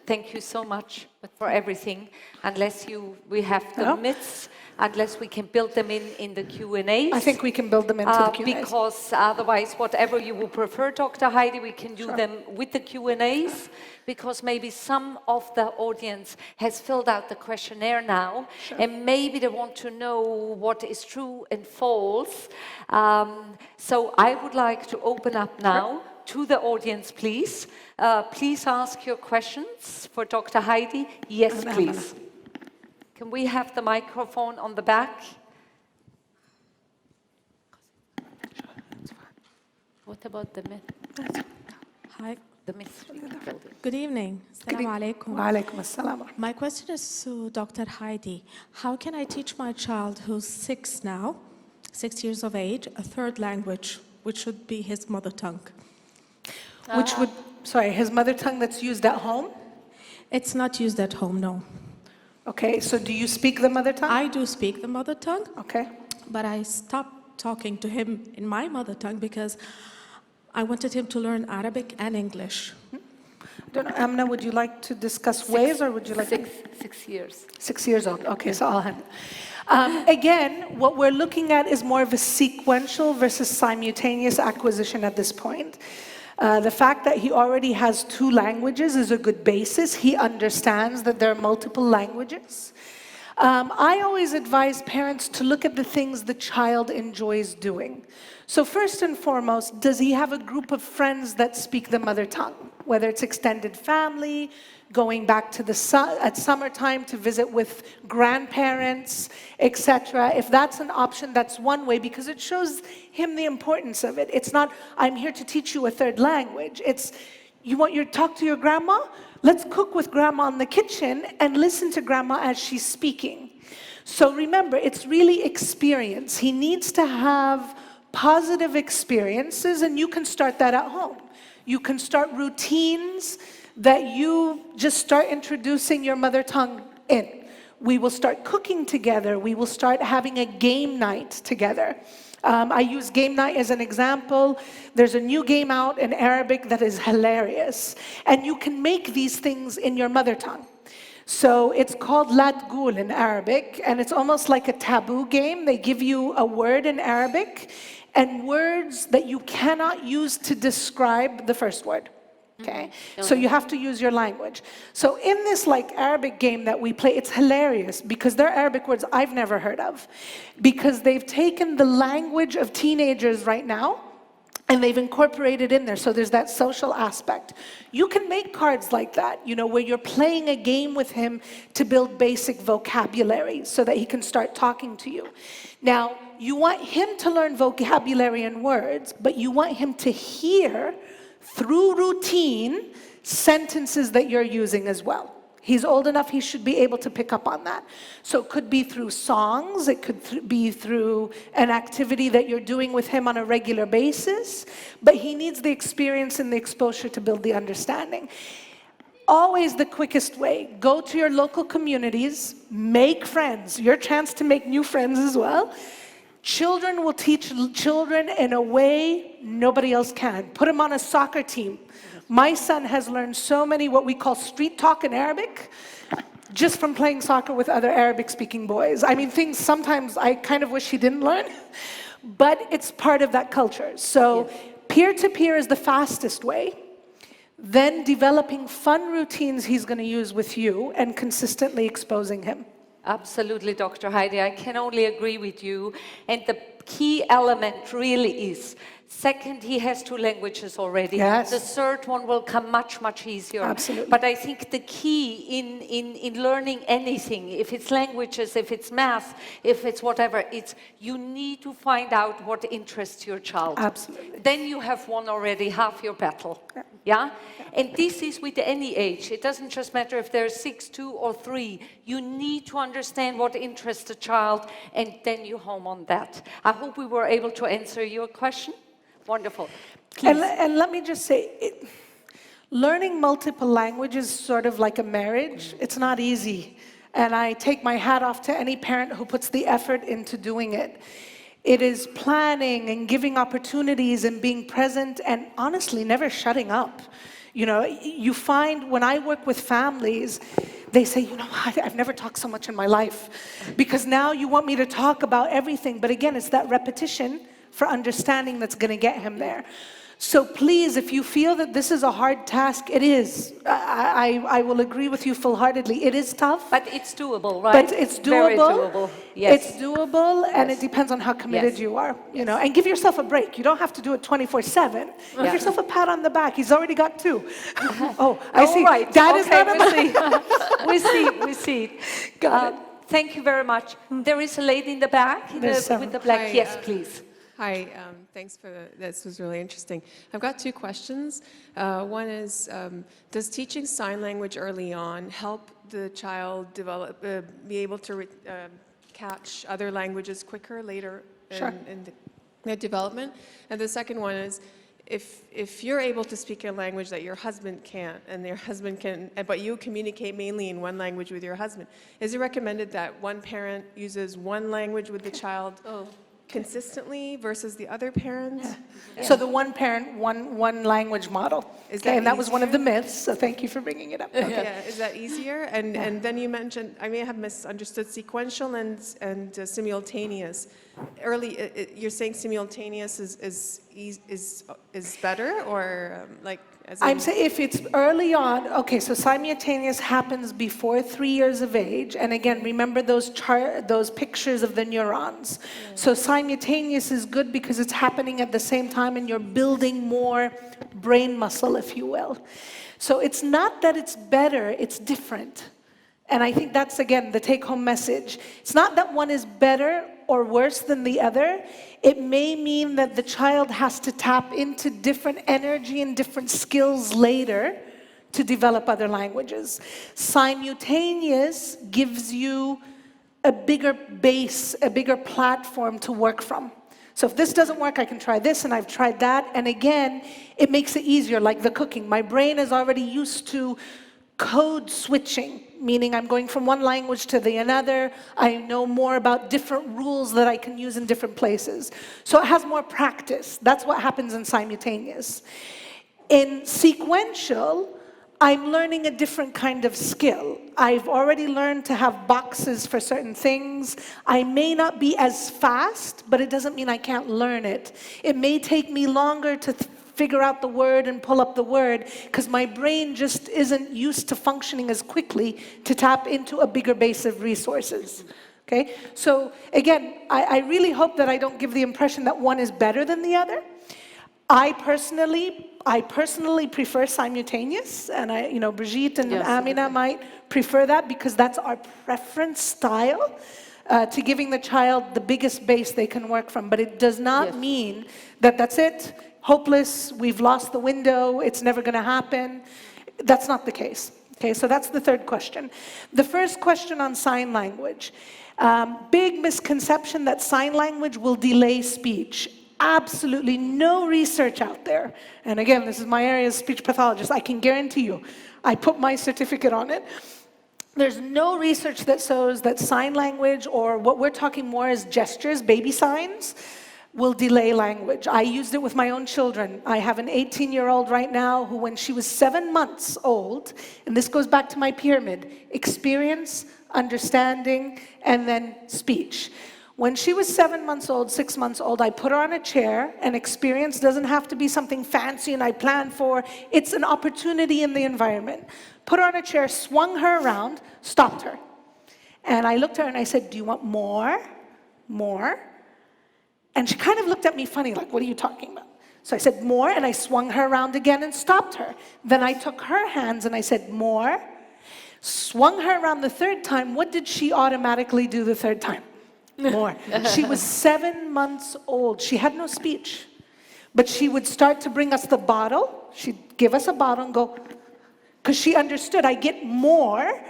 thank you so much for everything. Unless we have the myths, unless we can build them in the Q&As. I think we can build them into the Q&As. Because otherwise, whatever you would prefer, Dr. Heidi, we can do them with the Q&As. Because maybe some of the audience has filled out the questionnaire now, and maybe they want to know what is true and false. So I would like to open up now to the audience, please. Please ask your questions for Dr. Heidi. Yes, please. Can we have the microphone on the back? What about the myth? Hi. The myth. Good evening. Assalamu alaikum. Wa alaikum assalam. My question is to Dr. Heidi. How can I teach my child who's 6 now, 6 years of age, a third language, which should be his mother tongue? Which would, his mother tongue that's used at home? It's not used at home, no. Okay, so do you speak the mother tongue? I do speak the mother tongue. Okay. But I stopped talking to him in my mother tongue because I wanted him to learn Arabic and English. Don't know, Amna, would you like to discuss ways, or would you like to? 6 years. 6 years old. Okay, so I'll handle. Again, what we're looking at is more of a sequential versus simultaneous acquisition at this point. The fact that he already has 2 languages is a good basis. He understands that there are multiple languages. I always advise parents to look at the things the child enjoys doing. So first and foremost, does he have a group of friends that speak the mother tongue? Whether it's extended family, going back to at summertime to visit with grandparents, etc. If that's an option, that's one way, because it shows him the importance of it. It's not, I'm here to teach you a 3rd language. It's, you want to talk to your grandma? Let's cook with grandma in the kitchen and listen to grandma as she's speaking. So remember, it's really experience. He needs to have positive experiences, and you can start that at home. You can start routines that you just start introducing your mother tongue in. We will start cooking together. We will start having a game night together. I use game night as an example. There's a new game out in Arabic that is hilarious. And you can make these things in your mother tongue. So it's called La Tgoul in Arabic, and it's almost like a taboo game. They give you a word in Arabic and words that you cannot use to describe the first word. Okay? So you have to use your language. So in this like Arabic game that we play, it's hilarious because they're Arabic words I've never heard of. Because they've taken the language of teenagers right now and they've incorporated in there. So there's that social aspect. You can make cards like that, you know, where you're playing a game with him to build basic vocabulary so that he can start talking to you. Now, you want him to learn vocabulary and words, but you want him to hear through routine sentences that you're using as well. He's old enough, he should be able to pick up on that. So it could be through songs, it could be through an activity that you're doing with him on a regular basis, but he needs the experience and the exposure to build the understanding. Always the quickest way, go to your local communities, make friends, your chance to make new friends as well. Children will teach children in a way nobody else can. Put them on a soccer team. My son has learned so many what we call street talk in Arabic just from playing soccer with other Arabic-speaking boys. I mean, things sometimes I kind of wish he didn't learn, but it's part of that culture. So peer-to-peer is the fastest way. Then developing fun routines he's going to use with you and consistently exposing him. Absolutely, Dr. Heidi. I can only agree with you. And the key element really is, second, he has 2 languages already. Yes. The 3rd one will come much, much easier. Absolutely. But I think the key in learning anything, if it's languages, if it's math, if it's whatever, it's you need to find out what interests your child. Absolutely. Then you have won already half your battle. Yeah? And this is with any age. It doesn't just matter if they're 6, 2, or 3. You need to understand what interests the child, and then you home on that. I hope we were able to answer your question. Wonderful. Please. And let me just say, learning multiple languages is sort of like a marriage. It's not easy. And I take my hat off to any parent who puts the effort into doing it. It is planning and giving opportunities and being present and honestly never shutting up. You know, you find when I work with families, they say, you know what, I've never talked so much in my life because now you want me to talk about everything. But again, it's that repetition for understanding that's going to get him there. So please, if you feel that this is a hard task, it is. I will agree with you full-heartedly. It is tough. But it's doable, right? But it's doable. Very doable. Yes. It's doable, and it depends on how committed you are. You know, and give yourself a break. You don't have to do it 24/7. Give yourself a pat on the back. He's already got 2. Oh, I see. Right. Dad is not We see. Got it. Thank you very much. There is a lady in the back with the black. Hi, Yes, please. Hi, thanks for this was really interesting. I've got 2 questions. One is, does teaching sign language early on help the child develop, be able to catch other languages quicker later in their development? And the second one is, if you're able to speak a language that your husband can't, and your husband can, but you communicate mainly in one language with your husband, is it recommended that one parent uses one language with the child? consistently versus the other parent? So the one parent, one language model. Is Okay, that and that was one of the easier? myths, so thank you for bringing it up. Okay. Yeah, is that easier? And then you mentioned, I may have misunderstood, sequential and simultaneous. You're saying simultaneous is better, or like? As in, I'm saying if it's early on, okay, so simultaneous happens before 3 years of age, and again, remember those pictures of the neurons. So simultaneous is good because it's happening at the same time and you're building more brain muscle, if you will. So it's not that it's better, it's different. And I think that's, again, the take-home message. It's not that one is better or worse than the other. It may mean that the child has to tap into different energy and different skills later to develop other languages. Simultaneous gives you a bigger base, a bigger platform to work from. So if this doesn't work, I can try this, and I've tried that. And again, it makes it easier, like the cooking. My brain is already used to code switching, meaning I'm going from one language to the another. I know more about different rules that I can use in different places. So it has more practice. That's what happens in simultaneous. In sequential, I'm learning a different kind of skill. I've already learned to have boxes for certain things. I may not be as fast, but it doesn't mean I can't learn it. It may take me longer to figure out the word and pull up the word, because my brain just isn't used to functioning as quickly to tap into a bigger base of resources. Okay? So again, I really hope that I don't give the impression that one is better than the other. I personally prefer simultaneous, and Birgit and Amina might prefer that because that's our preference style, to giving the child the biggest base they can work from. But it does not mean that that's it. Hopeless, we've lost the window, it's never going to happen. That's not the case. Okay, so that's the third question. The first question on sign language. Big misconception that sign language will delay speech. Absolutely no research out there. And again, this is my area as speech pathologist. I can guarantee you, I put my certificate on it. There's no research that shows that sign language, or what we're talking more is gestures, baby signs, will delay language. I used it with my own children. I have an 18-year-old right now who, when she was 7 months old, and this goes back to my pyramid, experience, understanding, and then speech. When she was 7 months old, 6 months old, I put her on a chair, and experience doesn't have to be something fancy and I planned for. It's an opportunity in the environment. Put her on a chair, swung her around, stopped her. And I looked at her and I said, do you want more? More? And she kind of looked at me funny, like, what are you talking about? So I said, more, and I swung her around again and stopped her. Then I took her hands and I said, more. Swung her around the third time. What did she automatically do the third time? More. She was 7 months old. She had no speech. But she would start to bring us the bottle. She'd give us a bottle and go, because she understood, I get more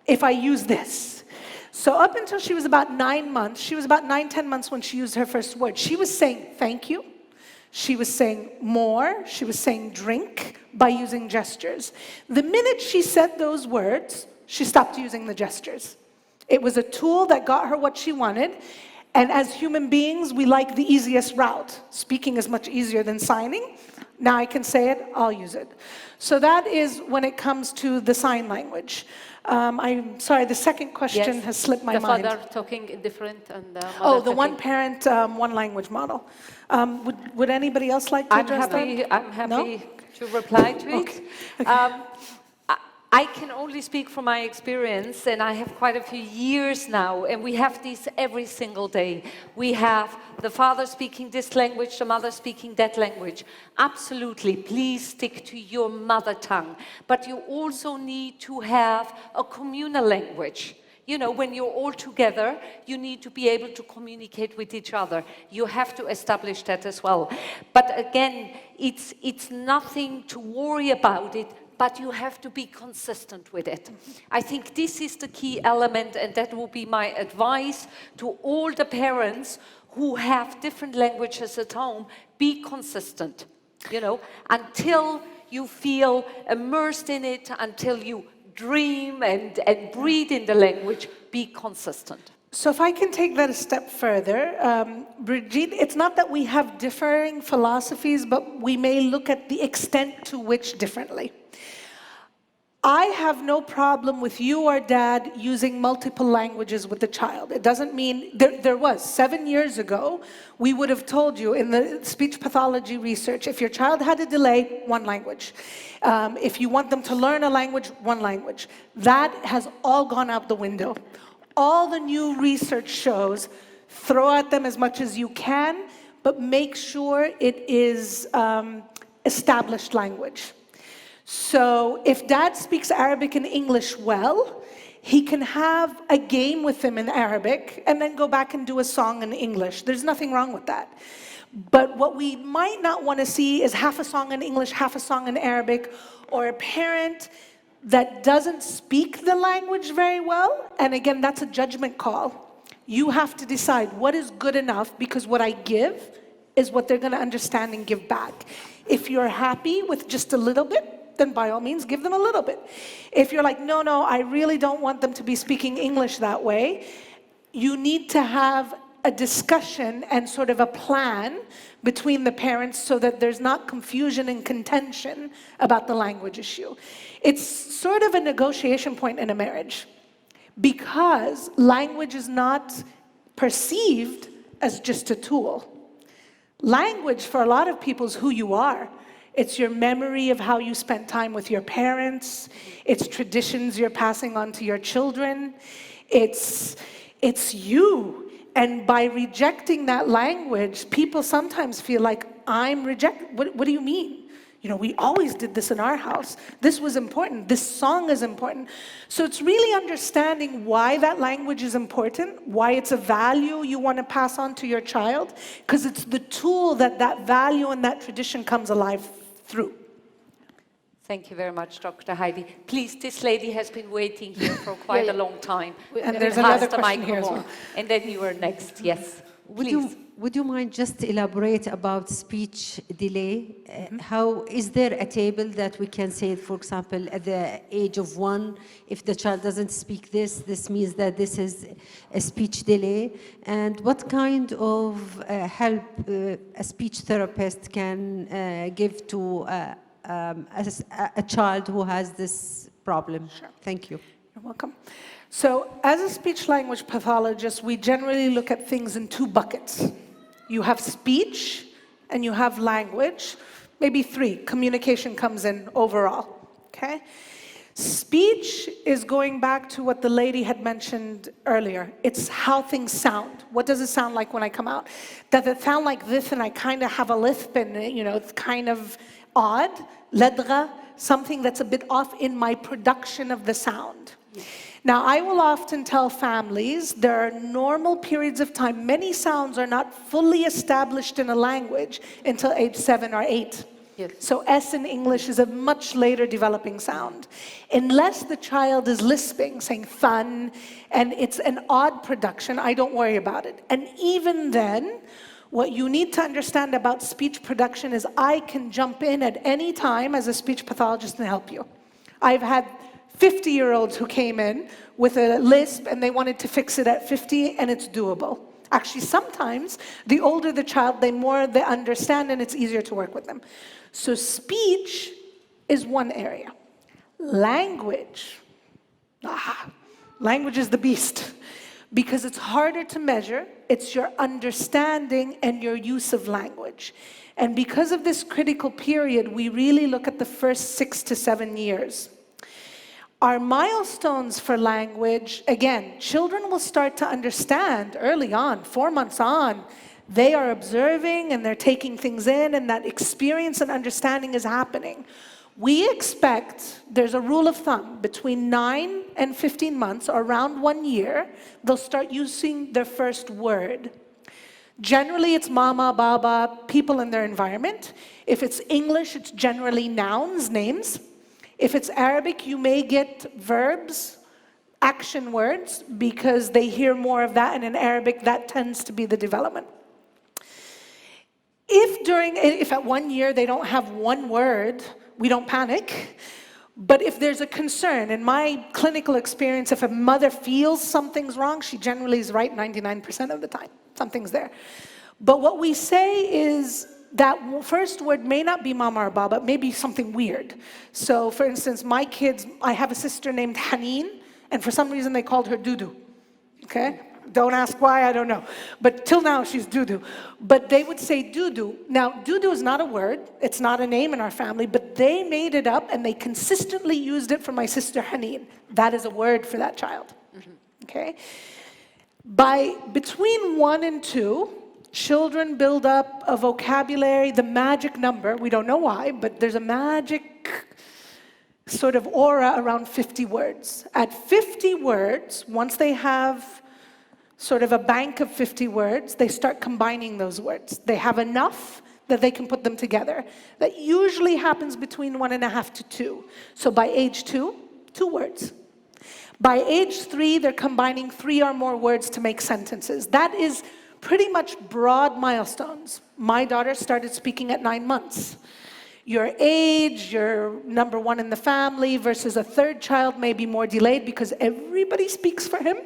if I use this. So up until she was about 9 months, she was about 9, 10 months when she used her first word. She was saying thank you. She was saying more. She was saying drink by using gestures. The minute she said those words, she stopped using the gestures. It was a tool that got her what she wanted. And as human beings, we like the easiest route. Speaking is much easier than signing. Now I can say it, I'll use it. So that is when it comes to the sign language. I'm sorry, the second question has slipped my mind. The father talking different and the mother Oh, the talking. one parent, one language model. Would anybody else like to address that? I'm happy No? to reply to it. Okay. I can only speak from my experience, and I have quite a few years now, and we have these every single day. We have the father speaking this language, the mother speaking that language. Absolutely, please stick to your mother tongue. But you also need to have a communal language. You know, when you're all together, you need to be able to communicate with each other. You have to establish that as well. But again, it's nothing to worry about it, but you have to be consistent with it. I think this is the key element, and that will be my advice to all the parents who have different languages at home. Be consistent, you know, until you feel immersed in it, until you dream and breathe in the language. Be consistent. So if I can take that a step further, Birgit, it's not that we have differing philosophies, but we may look at the extent to which differently. I have no problem with you or dad using multiple languages with the child. It doesn't mean, there was, 7 years ago, we would have told you in the speech pathology research, if your child had a delay, one language. If you want them to learn a language, one language. That has all gone out the window. All the new research shows, throw at them as much as you can, but make sure it is established language. So if dad speaks Arabic and English well, he can have a game with him in Arabic and then go back and do a song in English. There's nothing wrong with that. But what we might not want to see is half a song in English, half a song in Arabic, or a parent that doesn't speak the language very well. And again, that's a judgment call. You have to decide what is good enough, because what I give is what they're going to understand and give back. If you're happy with just a little bit, then by all means, give them a little bit. If you're like, no, I really don't want them to be speaking English that way, you need to have a discussion and sort of a plan between the parents so that there's not confusion and contention about the language issue. It's sort of a negotiation point in a marriage, because language is not perceived as just a tool. Language for a lot of people is who you are. It's your memory of how you spent time with your parents. It's traditions you're passing on to your children. It's you. And by rejecting that language, people sometimes feel like, I'm rejected. What do you mean? You know, we always did this in our house. This was important. This song is important. So it's really understanding why that language is important, why it's a value you want to pass on to your child, because it's the tool that value and that tradition comes alive through. Thank you very much, Dr. Heidi. Please, this lady has been waiting here for quite a long time. And there's Pass another the question here as microphone. well. And then you are next, yes. Please. Would you mind just elaborate about speech delay? How is there a table that we can say, for example, at the age of 1, if the child doesn't speak this means that this is a speech delay? And what kind of help a speech therapist can give to a child who has this problem? Sure. Thank you. You're welcome. So as a speech language pathologist, we generally look at things in 2 buckets. You have speech and you have language, maybe 3. Communication comes in overall, okay? Speech is going back to what the lady had mentioned earlier. It's how things sound. What does it sound like when I come out? Does it sound like this and I kind of have a lisp and, you know, it's kind of odd? Ledra, something that's a bit off in my production of the sound. Now, I will often tell families there are normal periods of time. Many sounds are not fully established in a language until age 7 or 8. Yes. So S in English is a much later developing sound. Unless the child is lisping, saying fun, and it's an odd production, I don't worry about it. And even then, what you need to understand about speech production is I can jump in at any time as a speech pathologist and help you. I've had 50-year-olds who came in with a lisp and they wanted to fix it at 50, and it's doable. Actually, sometimes the older the child, the more they understand and it's easier to work with them. So speech is one area. Language, language is the beast, because it's harder to measure. It's your understanding and your use of language. And because of this critical period, we really look at the first 6 to 7 years. Our milestones for language, again, children will start to understand early on, 4 months on. They are observing and they're taking things in, and that experience and understanding is happening. We expect, there's a rule of thumb, between 9 and 15 months, or around 1 year, they'll start using their first word. Generally, it's mama, baba, people in their environment. If it's English, it's generally nouns, names. If it's Arabic, you may get verbs, action words, because they hear more of that, and in Arabic, that tends to be the development. If at 1 year they don't have one word, we don't panic. But if there's a concern, in my clinical experience, if a mother feels something's wrong, she generally is right 99% of the time. Something's there. But what we say is that first word may not be mama or baba, it may be something weird. So for instance, my kids, I have a sister named Haneen, and for some reason they called her Dudu, okay? Don't ask why, I don't know. But till now, she's Dudu. But they would say Dudu. Now, Dudu is not a word. It's not a name in our family, but they made it up and they consistently used it for my sister Haneen. That is a word for that child, okay? Between 1 and 2, children build up a vocabulary, the magic number, we don't know why, but there's a magic sort of aura around 50 words. At 50 words, once they have sort of a bank of 50 words, they start combining those words. They have enough that they can put them together. That usually happens between 1.5 to 2. So by age 2, 2 words. By age 3, they're combining 3 or more words to make sentences. That is pretty much broad milestones. My daughter started speaking at 9 months. Your age, your number 1 in the family versus a third child may be more delayed because everybody speaks for him.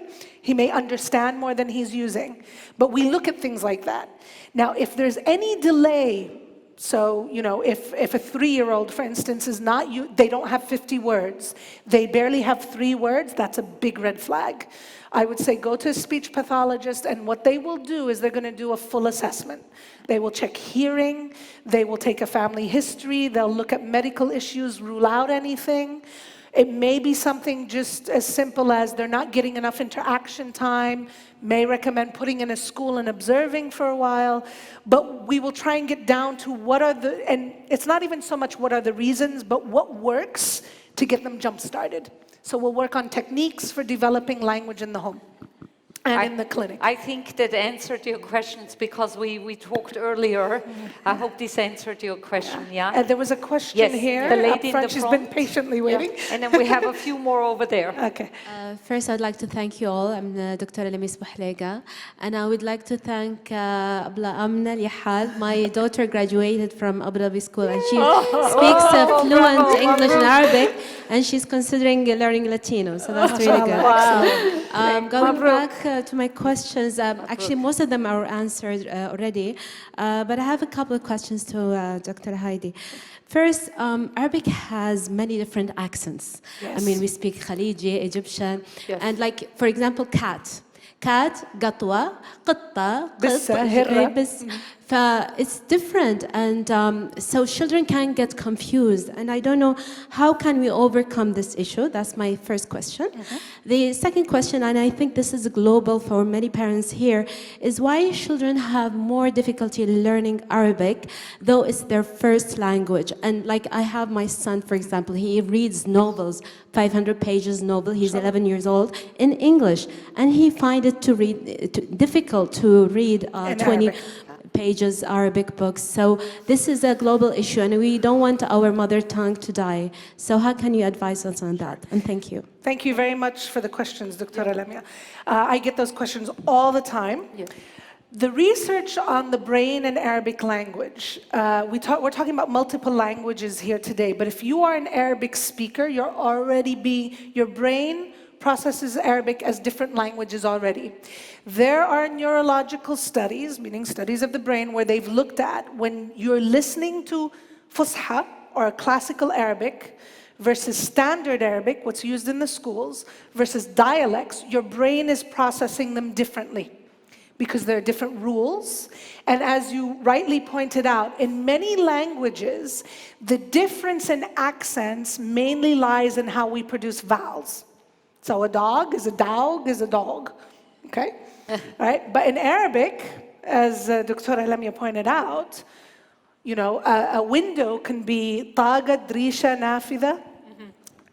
He may understand more than he's using. But we look at things like that. Now, if there's any delay, so, you know, if a 3-year-old, for instance, is not, they don't have 50 words, they barely have 3 words, that's a big red flag. I would say go to a speech pathologist, and what they will do is they're going to do a full assessment. They will check hearing, they will take a family history, they'll look at medical issues, rule out anything. It may be something just as simple as they're not getting enough interaction time, may recommend putting in a school and observing for a while, but we will try and get down to what are the, and it's not even so much what are the reasons, but what works to get them jump-started. So we'll work on techniques for developing language in the home and in the clinic. I think that answered your questions because we talked earlier. I hope this answered your question, yeah? There was a question Yes, here. the lady up front. in the She's front. been patiently waiting. And then we have a few more over there. Okay. First, I'd like to thank you all. I'm Dr. Lamis Bouhlega, and I would like to thank Asma Al Yahal. My daughter graduated from Abu Dhabi School, and she speaks fluent English and Arabic, and she's considering learning Latino, so that's really good. Going back to my questions, actually most of them are answered already, but I have a couple of questions to Dr. Heidi. First, Arabic has many different accents. Yes. I mean, we speak Khaliji, Egyptian, Yes. and like, for example, cat. Cat, قطوة, قطة, بسة, هرة. بس. It's different, and so children can get confused, and I don't know how can we overcome this issue. That's my first question. The second question, and I think this is global for many parents here, is why children have more difficulty learning Arabic, though it's their first language. And like I have my son, for example, he reads novels, 500 pages novel, he's 11 years old, in English, and he finds it difficult to read 20 Arabic. pages Arabic books. So this is a global issue, and we don't want our mother tongue to die. So how can you advise us on that? And thank you. Thank you very much for the questions, Dr. Lamia. I get those questions all the time. Yes. The research on the brain and Arabic language, we're talking about multiple languages here today, but if you are an Arabic speaker, your brain processes Arabic as different languages already. There are neurological studies, meaning studies of the brain, where they've looked at when you're listening to Fusha, or classical Arabic, versus standard Arabic, what's used in the schools, versus dialects, your brain is processing them differently because there are different rules. And as you rightly pointed out, in many languages, the difference in accents mainly lies in how we produce vowels. So a dog is a dog, okay? Right? But in Arabic, as Dr. Lamia pointed out, you know, a window can be taga, drisha, nafida.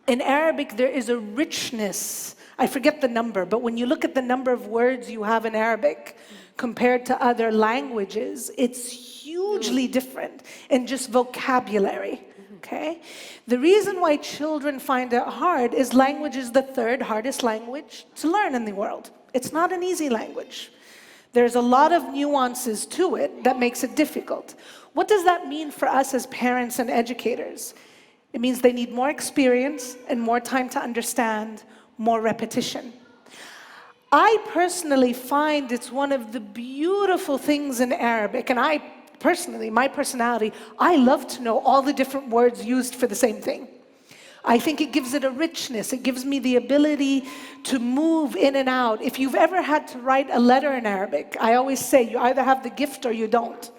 In Arabic, there is a richness. I forget the number, but when you look at the number of words you have in Arabic compared to other languages, it's hugely different in just vocabulary. Okay? The reason why children find it hard is language is the third hardest language to learn in the world. It's not an easy language. There's a lot of nuances to it that makes it difficult. What does that mean for us as parents and educators? It means they need more experience and more time to understand, more repetition. I personally find it's one of the beautiful things in Arabic, and I personally, my personality, I love to know all the different words used for the same thing. I think it gives it a richness. It gives me the ability to move in and out. If you've ever had to write a letter in Arabic, I always say you either have the gift or you don't.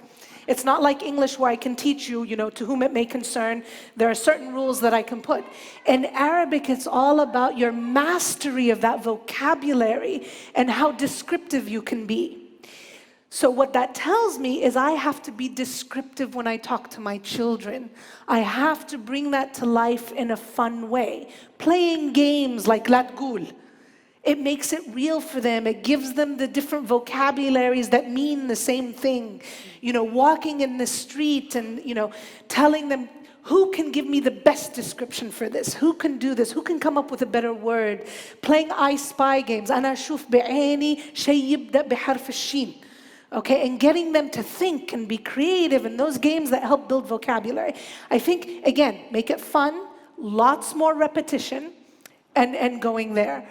It's not like English where I can teach you, to whom it may concern. There are certain rules that I can put. In Arabic, it's all about your mastery of that vocabulary and how descriptive you can be. So what that tells me is I have to be descriptive when I talk to my children. I have to bring that to life in a fun way. Playing games like La Tgoul. It makes it real for them. It gives them the different vocabularies that mean the same thing. Walking in the street and, telling them, who can give me the best description for this? Who can do this? Who can come up with a better word? Playing I Spy games. أنا أشوف بعيني شيء يبدأ بحرف الشين. Okay, and getting them to think and be creative in those games that help build vocabulary. I think, again, make it fun, lots more repetition, and going there.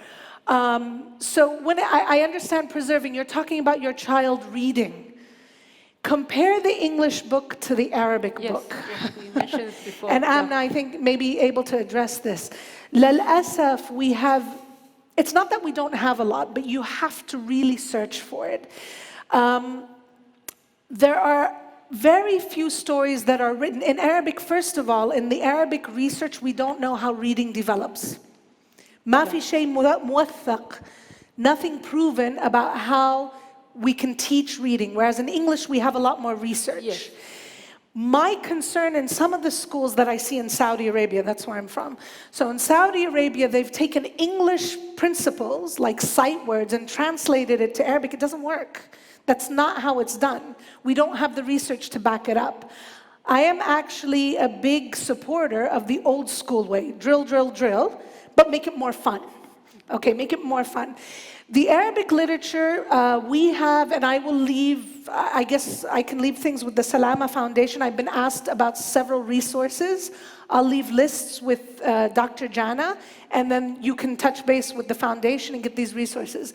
So when I understand preserving, you're talking about your child reading. Compare the English book to the Arabic book. Yes, we mentioned it before. And Amna, I think, may be able to address this. للأسف, we have, it's not that we don't have a lot, but you have to really search for it. There are very few stories that are written in Arabic. First of all, in the Arabic research, we don't know how reading develops. ما في شيء موثق, nothing proven about how we can teach reading, whereas in English we have a lot more research. Yes. My concern in some of the schools that I see in Saudi Arabia, that's where I'm from. So in Saudi Arabia, they've taken English principles like sight words and translated it to Arabic. It doesn't work. That's not how it's done. We don't have the research to back it up. I am actually a big supporter of the old school way. Drill, drill, drill, but make it more fun. Okay, make it more fun. The Arabic literature, we have, and I will leave, I guess I can leave things with the Salama Foundation. I've been asked about several resources. I'll leave lists with Dr. Jana, and then you can touch base with the foundation and get these resources.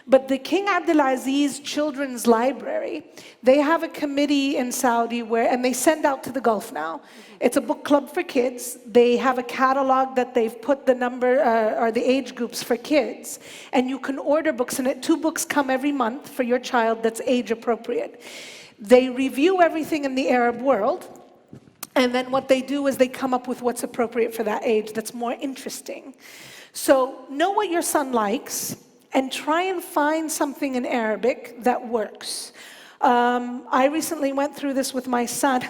But the King Abdulaziz Children's Library, they have a committee in Saudi where, and they send out to the Gulf now. It's a book club for kids. They have a catalog that they've put the number, or the age groups for kids. And you can order books in it. 2 books come every month for your child that's age appropriate. They review everything in the Arab world. And then what they do is they come up with what's appropriate for that age that's more interesting. So know what your son likes, and try and find something in Arabic that works. I recently went through this with my son.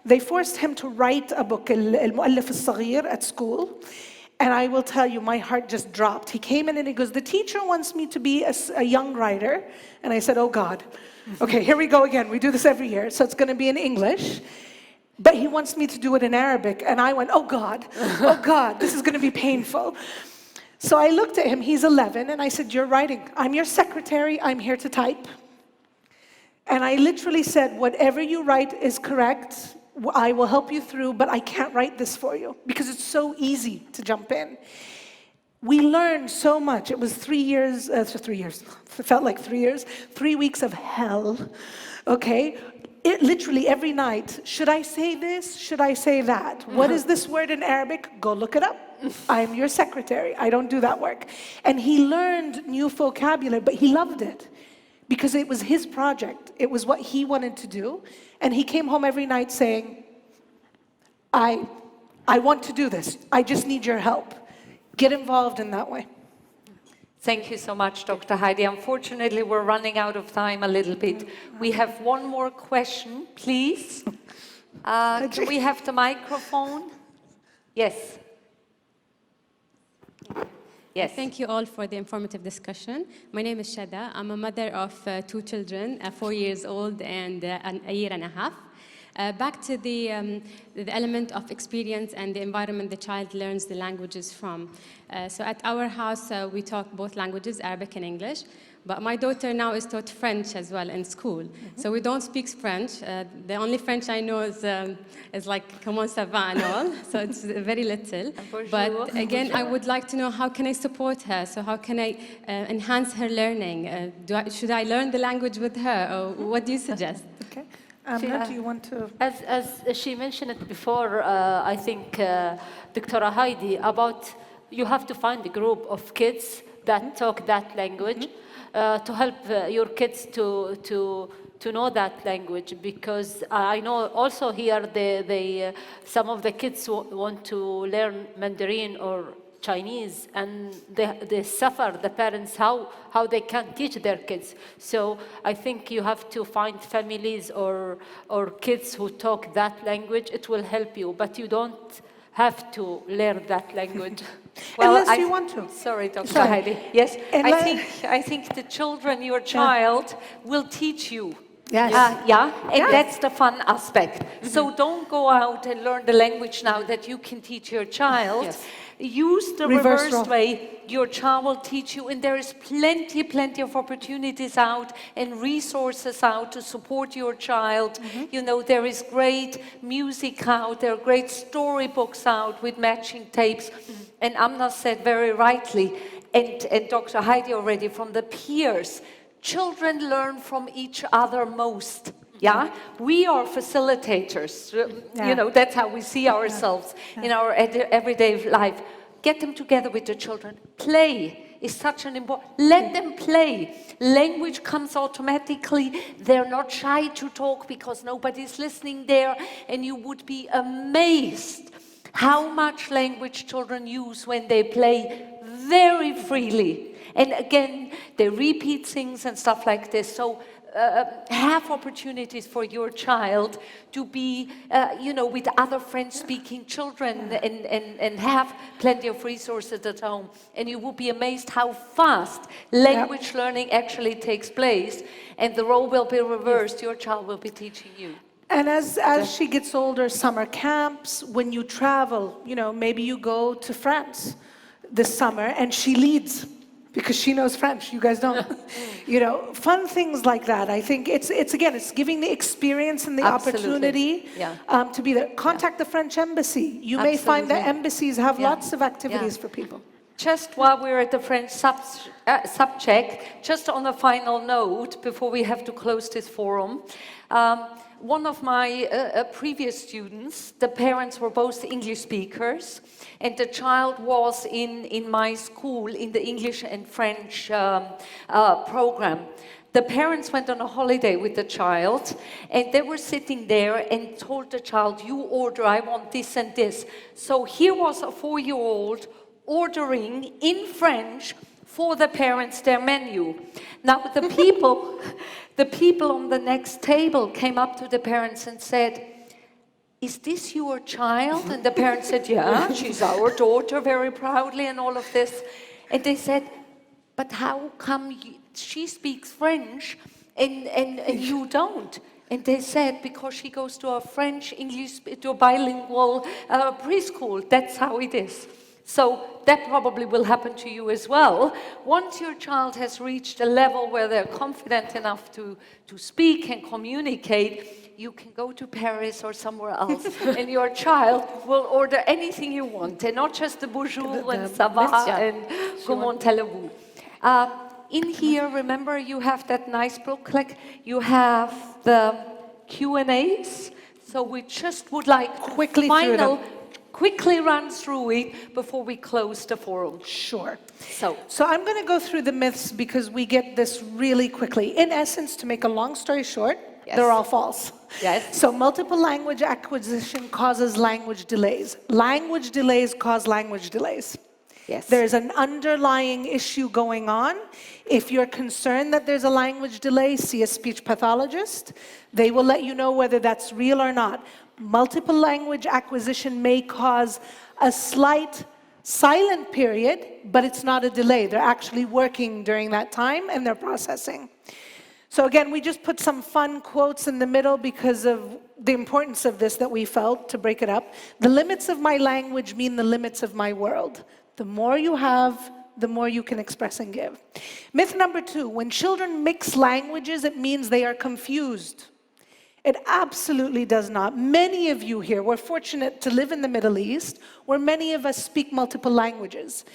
They forced him to write a book, المؤلف الصغير, at school. And I will tell you, my heart just dropped. He came in and he goes, the teacher wants me to be a young writer. And I said, oh God. Okay, here we go again. We do this every year. So it's going to be in English. But he wants me to do it in Arabic. And I went, oh God, this is going to be painful. So I looked at him, he's 11, and I said, you're writing. I'm your secretary, I'm here to type. And I literally said, whatever you write is correct, I will help you through, but I can't write this for you, because it's so easy to jump in. We learned so much. It was 3 years, it felt like 3 years, 3 weeks of hell, okay? It literally every night, should I say this? Should I say that? What is this word in Arabic? Go look it up. I'm your secretary. I don't do that work. And he learned new vocabulary, but he loved it because it was his project. It was what he wanted to do. And he came home every night saying, I want to do this. I just need your help. Get involved in that way. Thank you so much, Dr. Heidi. Unfortunately, we're running out of time a little bit. We have one more question, please. Can we have the microphone? Yes. Yes. Thank you all for the informative discussion. My name is Shada. I'm a mother of 2 children, 4 years old and a year and a half. Back to the element of experience and the environment the child learns the languages from. So at our house, we talk both languages, Arabic and English. But my daughter now is taught French as well in school. So we don't speak French. The only French I know is like comment ça va and all. So it's very little. But again, I would like to know how can I support her? So how can I enhance her learning? Should I learn the language with her? Or what do you suggest? Okay. Amna, do you want to? As she mentioned it before, I think, Dr. Heidi, about you have to find a group of kids that talk that language to help your kids to know that language. Because I know also here some of the kids want to learn Mandarin or Chinese, and they suffer, the parents, how they can't teach their kids. So I think you have to find families or kids who talk that language. It will help you, but you don't have to learn that language. Unless you want to. Sorry, Dr. Sorry. Heidi. Yes, I think the children, your child, will teach you. Yes. And that's the fun aspect. So don't go out and learn the language now that you can teach your child. Yes. Use the Reverse reversed role. way. Your child will teach you, and there is plenty of opportunities out and resources out to support your child. You know, there is great music out, there are great storybooks out with matching tapes. And Amna said very rightly, and Dr. Heidi already, from the peers. Children learn from each other most. Yeah, we are facilitators. You know, that's how we see ourselves in our everyday life. Get them together with the children. Play is such an important. Let them play. Language comes automatically. They're not shy to talk because nobody's listening there, and you would be amazed how much language children use when they play very freely. And again, they repeat things and stuff like this. So have opportunities for your child to be, with other French-speaking children and have plenty of resources at home. And you will be amazed how fast language learning actually takes place. And the role will be reversed. Your child will be teaching you. And as she gets older, summer camps, when you travel, maybe you go to France this summer and she leads. Because she knows French, you guys don't. Fun things like that. I think it's giving the experience and the opportunity to be there. Contact the French embassy. You may find that embassies have lots of activities for people. Just while we're at the French subject, just on a final note, before we have to close this forum, one of my previous students, the parents were both English speakers, and the child was in my school in the English and French program. The parents went on a holiday with the child, and they were sitting there and told the child, you order, I want this and this. So here was a 4-year-old ordering in French for the parents their menu. Now the people on the next table came up to the parents and said, is this your child? And the parents said, yeah, she's our daughter, very proudly, and all of this. And they said, but how come she speaks French and you don't? And they said, because she goes to a French-English, to a bilingual preschool. That's how it is. So that probably will happen to you as well. Once your child has reached a level where they're confident enough to speak and communicate, you can go to Paris or somewhere else, and your child will order anything you want, and not just the bonjour and ça va and comment allez-vous. In here, remember, you have that nice booklet. You have the Q&As. So we just would like quickly run through it before we close the forum. Sure. So I'm going to go through the myths because we get this really quickly. In essence, to make a long story short, they're all false. Yes. So multiple language acquisition causes language delays. Language delays cause language delays. Yes. There's an underlying issue going on. If you're concerned that there's a language delay, see a speech pathologist. They will let you know whether that's real or not. Multiple language acquisition may cause a slight silent period, but it's not a delay. They're actually working during that time and they're processing. So again, we just put some fun quotes in the middle because of the importance of this that we felt to break it up. The limits of my language mean the limits of my world. The more you have, the more you can express and give. Myth number 2, when children mix languages, it means they are confused. It absolutely does not. Many of you here, we're fortunate to live in the Middle East, where many of us speak multiple languages.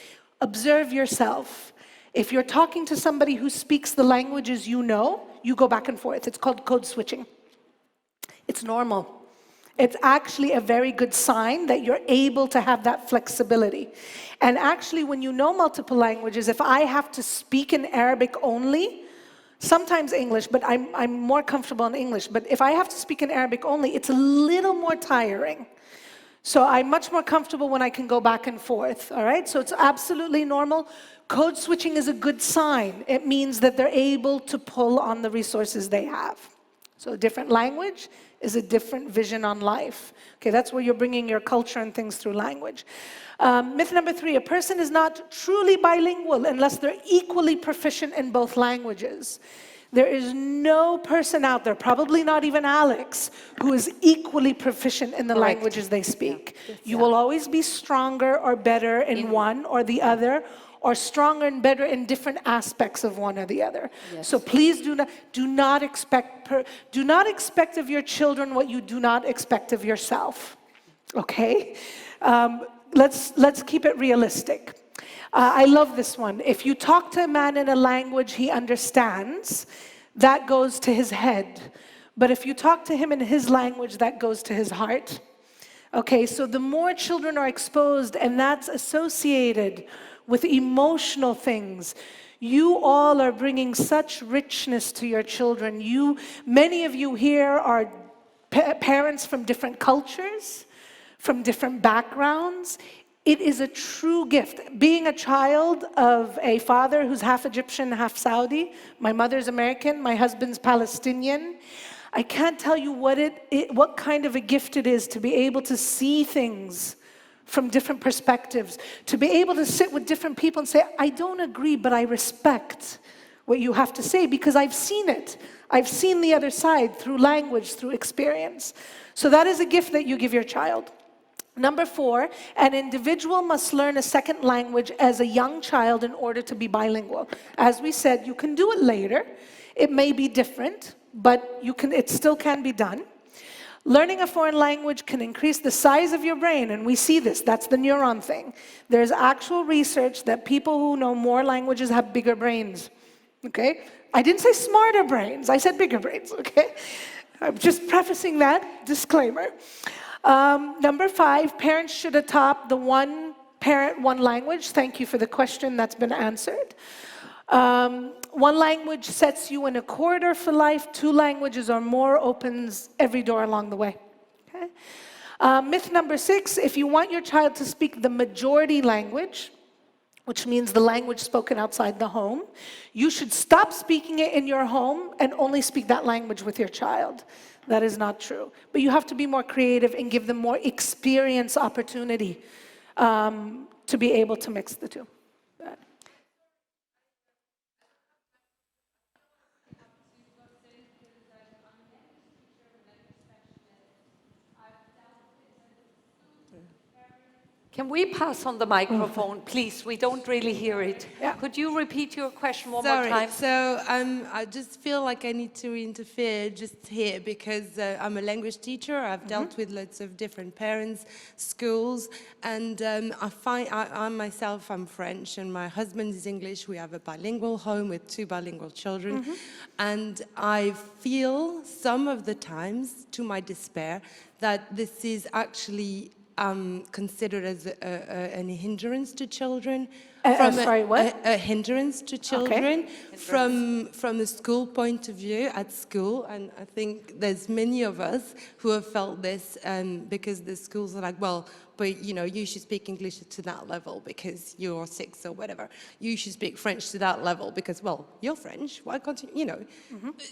Observe yourself. If you're talking to somebody who speaks the languages you know, you go back and forth. It's called code switching. It's normal. It's actually a very good sign that you're able to have that flexibility. And actually, when you know multiple languages, if I have to speak in Arabic only, sometimes English, but I'm more comfortable in English, but if I have to speak in Arabic only, it's a little more tiring. So I'm much more comfortable when I can go back and forth, all right? So it's absolutely normal. Code switching is a good sign. It means that they're able to pull on the resources they have. So a different language is a different vision on life. Okay, that's where you're bringing your culture and things through language. Myth number 3, a person is not truly bilingual unless they're equally proficient in both languages. There is no person out there, probably not even Alex, who is equally proficient in the languages they speak. Yeah. You will always be stronger or better in one or the other, or stronger and better in different aspects of one or the other. Yes. So please do not expect of your children what you do not expect of yourself. Okay? Let's keep it realistic. I love this one. If you talk to a man in a language he understands, that goes to his head. But if you talk to him in his language, that goes to his heart. Okay, so the more children are exposed, and that's associated with emotional things, you all are bringing such richness to your children. Many of you here are parents from different cultures, from different backgrounds. It is a true gift. Being a child of a father who's half Egyptian, half Saudi, my mother's American, my husband's Palestinian, I can't tell you what kind of a gift it is to be able to see things from different perspectives, to be able to sit with different people and say, I don't agree, but I respect what you have to say because I've seen it. I've seen the other side through language, through experience. So that is a gift that you give your child. Number 4, an individual must learn a second language as a young child in order to be bilingual. As we said, you can do it later. It may be different, but it still can be done. Learning a foreign language can increase the size of your brain, and we see this. That's the neuron thing. There's actual research that people who know more languages have bigger brains, okay? I didn't say smarter brains, I said bigger brains, okay? I'm just prefacing that disclaimer. Number 5, parents should adopt the one parent, one language. Thank you for the question, that's been answered. One language sets you in a corridor for life. 2 languages or more opens every door along the way. Okay? Myth number 6, if you want your child to speak the majority language, which means the language spoken outside the home, you should stop speaking it in your home and only speak that language with your child. That is not true. But you have to be more creative and give them more experience opportunity to be able to mix the 2. Can we pass on the microphone, please? We don't really hear it. Yeah. Could you repeat your question one more time? So I just feel like I need to interfere just here because I'm a language teacher. I've dealt with lots of different parents, schools, and I myself, I'm French, and my husband is English. We have a bilingual home with 2 bilingual children, and I feel some of the times, to my despair, that this is actually considered as a hindrance to children. A hindrance to children from a school point of view at school, and I think there's many of us who have felt this because the schools are like, well, but you should speak English to that level because you're 6 or whatever. You should speak French to that level because, well, you're French. Why can't you?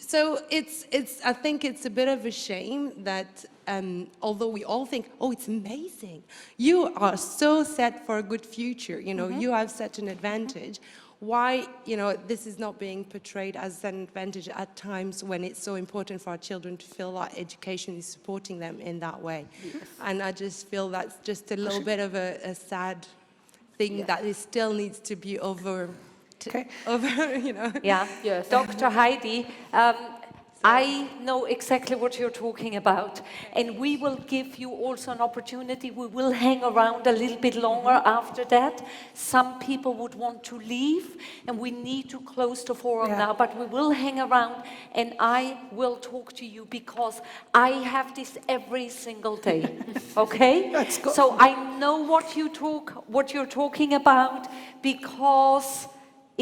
So I think it's a bit of a shame that although we all think, oh, it's amazing. You are so set for a good future. You have set such an advantage, why, you know, this is not being portrayed as an advantage at times when it's so important for our children to feel like education is supporting them in that way. Yes. And I just feel that's just a little bit of a sad thing that it still needs to be over, you know. Yeah, yes. Dr. Heidi, I know exactly what you're talking about, and we will give you also an opportunity. We will hang around a little bit longer after that. Some people would want to leave, and we need to close the forum now, but we will hang around, and I will talk to you because I have this every single day, okay? Let's go. So I know what you're talking about, because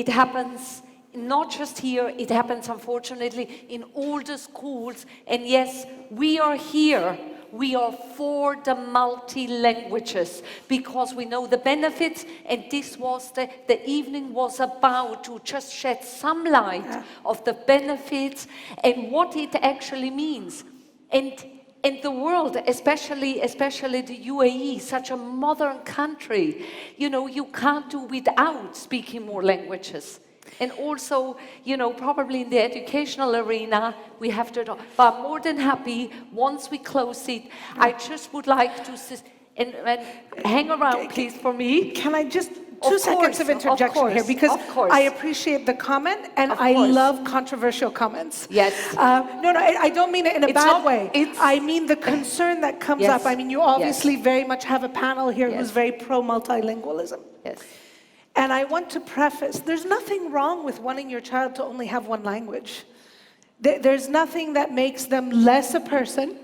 it happens not just here, it happens unfortunately in all the schools. And yes, we are here. We are for the multi-languages because we know the benefits, and this was the evening was about to just shed some light of the benefits and what it actually means. And the world, especially the UAE, such a modern country, you know, you can't do without speaking more languages. And also, you know, probably in the educational arena, we have to do. But I'm more than happy, once we close it, I just would like to, and hang around, please, for me. Can I just, 2 seconds of interjection here, because I appreciate the comment, and I love controversial comments. Yes. No, I don't mean it in a bad way. I mean the concern that comes up. I mean, you obviously very much have a panel here who's very pro-multilingualism. Yes. And I want to preface, there's nothing wrong with wanting your child to only have one language. There's nothing that makes them less a person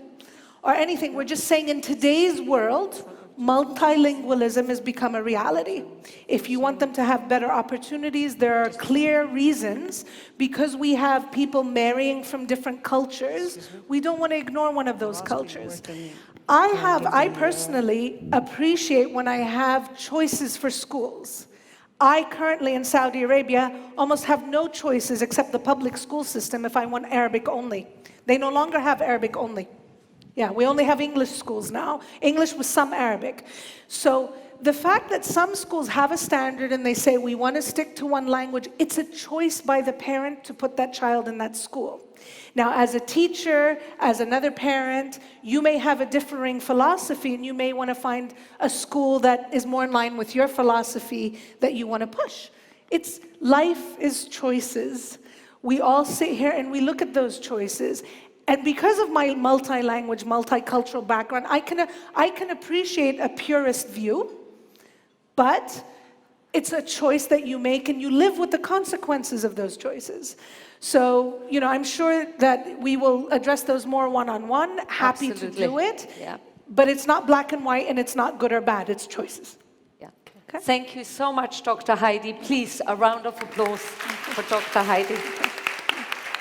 or anything. We're just saying in today's world, multilingualism has become a reality. If you want them to have better opportunities, there are clear reasons. Because we have people marrying from different cultures, we don't want to ignore one of those cultures. I personally appreciate when I have choices for schools. I currently in Saudi Arabia almost have no choices except the public school system if I want Arabic only. They no longer have Arabic only. Yeah, we only have English schools now. English with some Arabic. So the fact that some schools have a standard and they say we want to stick to one language, it's a choice by the parent to put that child in that school. Now, as a teacher, as another parent, you may have a differing philosophy and you may want to find a school that is more in line with your philosophy that you want to push. Life is choices. We all sit here and we look at those choices. And because of my multi-language, multicultural background, I can appreciate a purist view, but it's a choice that you make and you live with the consequences of those choices. So, you know, I'm sure that we will address those more one-on-one, happy to do it, but it's not black and white and it's not good or bad, it's choices. Yeah. Okay. Thank you so much, Dr. Heidi. Please, a round of applause for Dr. Heidi.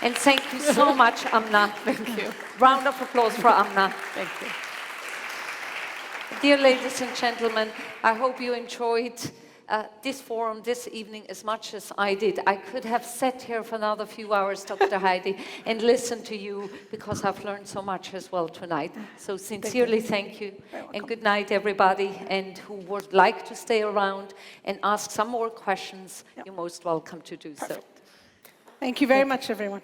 And thank you so much, Amna. Thank you. Round of applause for Amna. Thank you. Dear ladies and gentlemen, I hope you enjoyed this forum this evening as much as I did. I could have sat here for another few hours, Dr. Heidi, and listened to you because I've learned so much as well tonight. So sincerely thank you. And good night, everybody. And who would like to stay around and ask some more questions, you're most welcome to do so. Thank you very much, everyone.